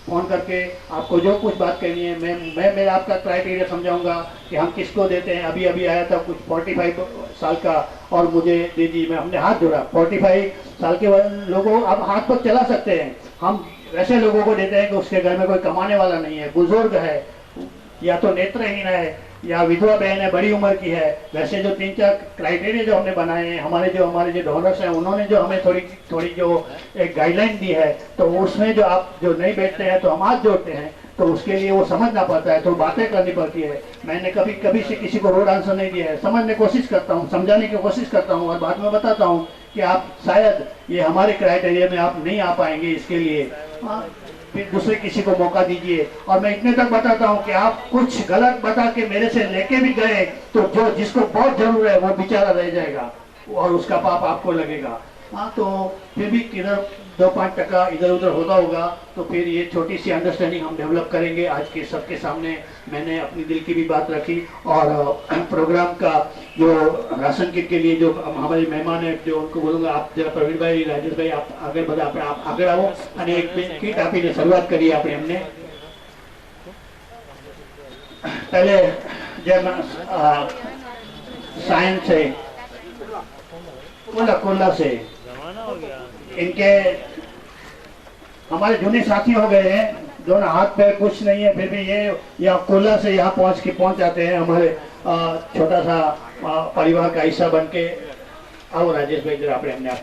Speaker 1: फोन करके आपको जो कुछ बात करनी है, मैं मेरा आपका क्राइटेरिया समझाऊंगा कि हम किसको देते हैं। अभी आया था कुछ 45 साल का, और मुझे दीजिए, मैं हमने हाथ जोड़ा, 45 साल के लोगों आप हाथ पर चला सकते हैं। हम वैसे लोगों को देते हैं कि उसके घर में कोई कमाने वाला नहीं है, बुजुर्ग है, या तो नेत्रहीन है, या विधवा बहन है, बड़ी उम्र की है। वैसे जो 3-4 क्राइटेरिया जो हमने बनाए हैं, हमारे जो डोनर्स हैं उन्होंने जो हमें थोड़ी जो एक गाइडलाइन दी है, तो उसमें जो आप जो नहीं बैठते हैं तो हम हाथ जोड़ते हैं, तो उसके लिए वो समझना पड़ता है, तो बातें करनी पड़ती है। मैंने कभी से किसी को रोड आंसर नहीं दिया है, समझने की कोशिश करता हूँ, समझाने की कोशिश करता हूँ, और बाद में बताता हूँ कि आप शायद ये हमारे क्राइटेरिया में आप नहीं आ पाएंगे, इसके लिए फिर दूसरे किसी को मौका दीजिए। और मैं इतने तक बताता हूँ कि आप कुछ गलत बता के मेरे से लेके भी गए तो जो जिसको बहुत जरूर है वो बेचारा रह जाएगा और उसका पाप आपको लगेगा। हाँ, तो फिर भी किधर 2-5 टका इधर उधर होता होगा, तो फिर ये छोटी सी अंडरस्टैंडिंग हम डेवलप करेंगे। आज के सबके सामने मैंने अपनी दिल की भी बात रखी, और प्रोग्राम का जो राशन किट के लिए जो हमारे मेहमान है, जो उनको बोलूँगा आप जरा प्रवीण भाई, राजेश भाई आप आगे बढ़ा, आप आगे आओ, અને એક કિટ આપીને શરૂઆત કરીએ આપણે એમને। पहले जब साइंस से कोल्ला से इनके हमारे जूने साथी हो गए हैं, दोनों हाथ पैर कुछ नहीं है, फिर भी ये यहाँ कोल्ला से यहाँ पहुँच जाते हैं हमारे छोटा सा परिवार का हिस्सा बन के। आओ राजेश भाई जरा अपने आप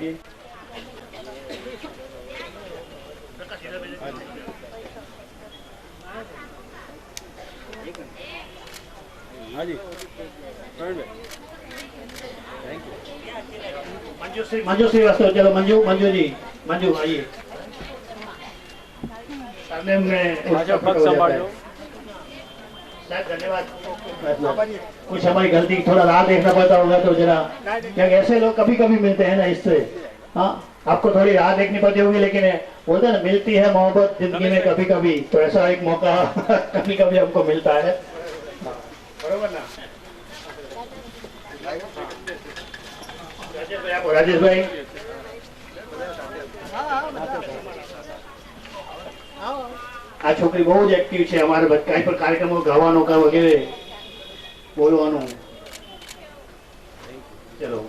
Speaker 5: हाँ जी,
Speaker 1: मंजू श्रीवास्तव, चलो मंजू जी, मंजू आइए। धन्यवाद। कुछ हमारी गलती, थोड़ा राह देखना पड़ता होगा तो जरा, क्या ऐसे लोग कभी कभी मिलते हैं ना, इससे हाँ आपको थोड़ी राह देखनी पड़ती होगी, लेकिन बोलते हैं ना मिलती है मोहब्बत जिंदगी में कभी कभी, तो ऐसा एक मौका कभी कभी हमको मिलता है, बरोबर ना राजेश भाई? આ છોકરી બહુ જ એક્ટિવ છે અમારે, કઈ પણ કાર્યક્રમો ગાવાનો કા વગેરે બોલવાનું। ચલો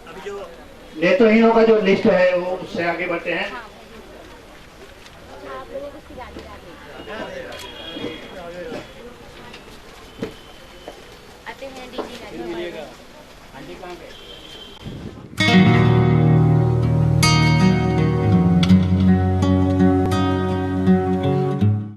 Speaker 1: अभी जो नेत्रहीनों का जो लिस्ट है वो उससे आगे बढ़ते हैं।
Speaker 3: आते हैं डीजी
Speaker 1: आंटी कहाँ गए?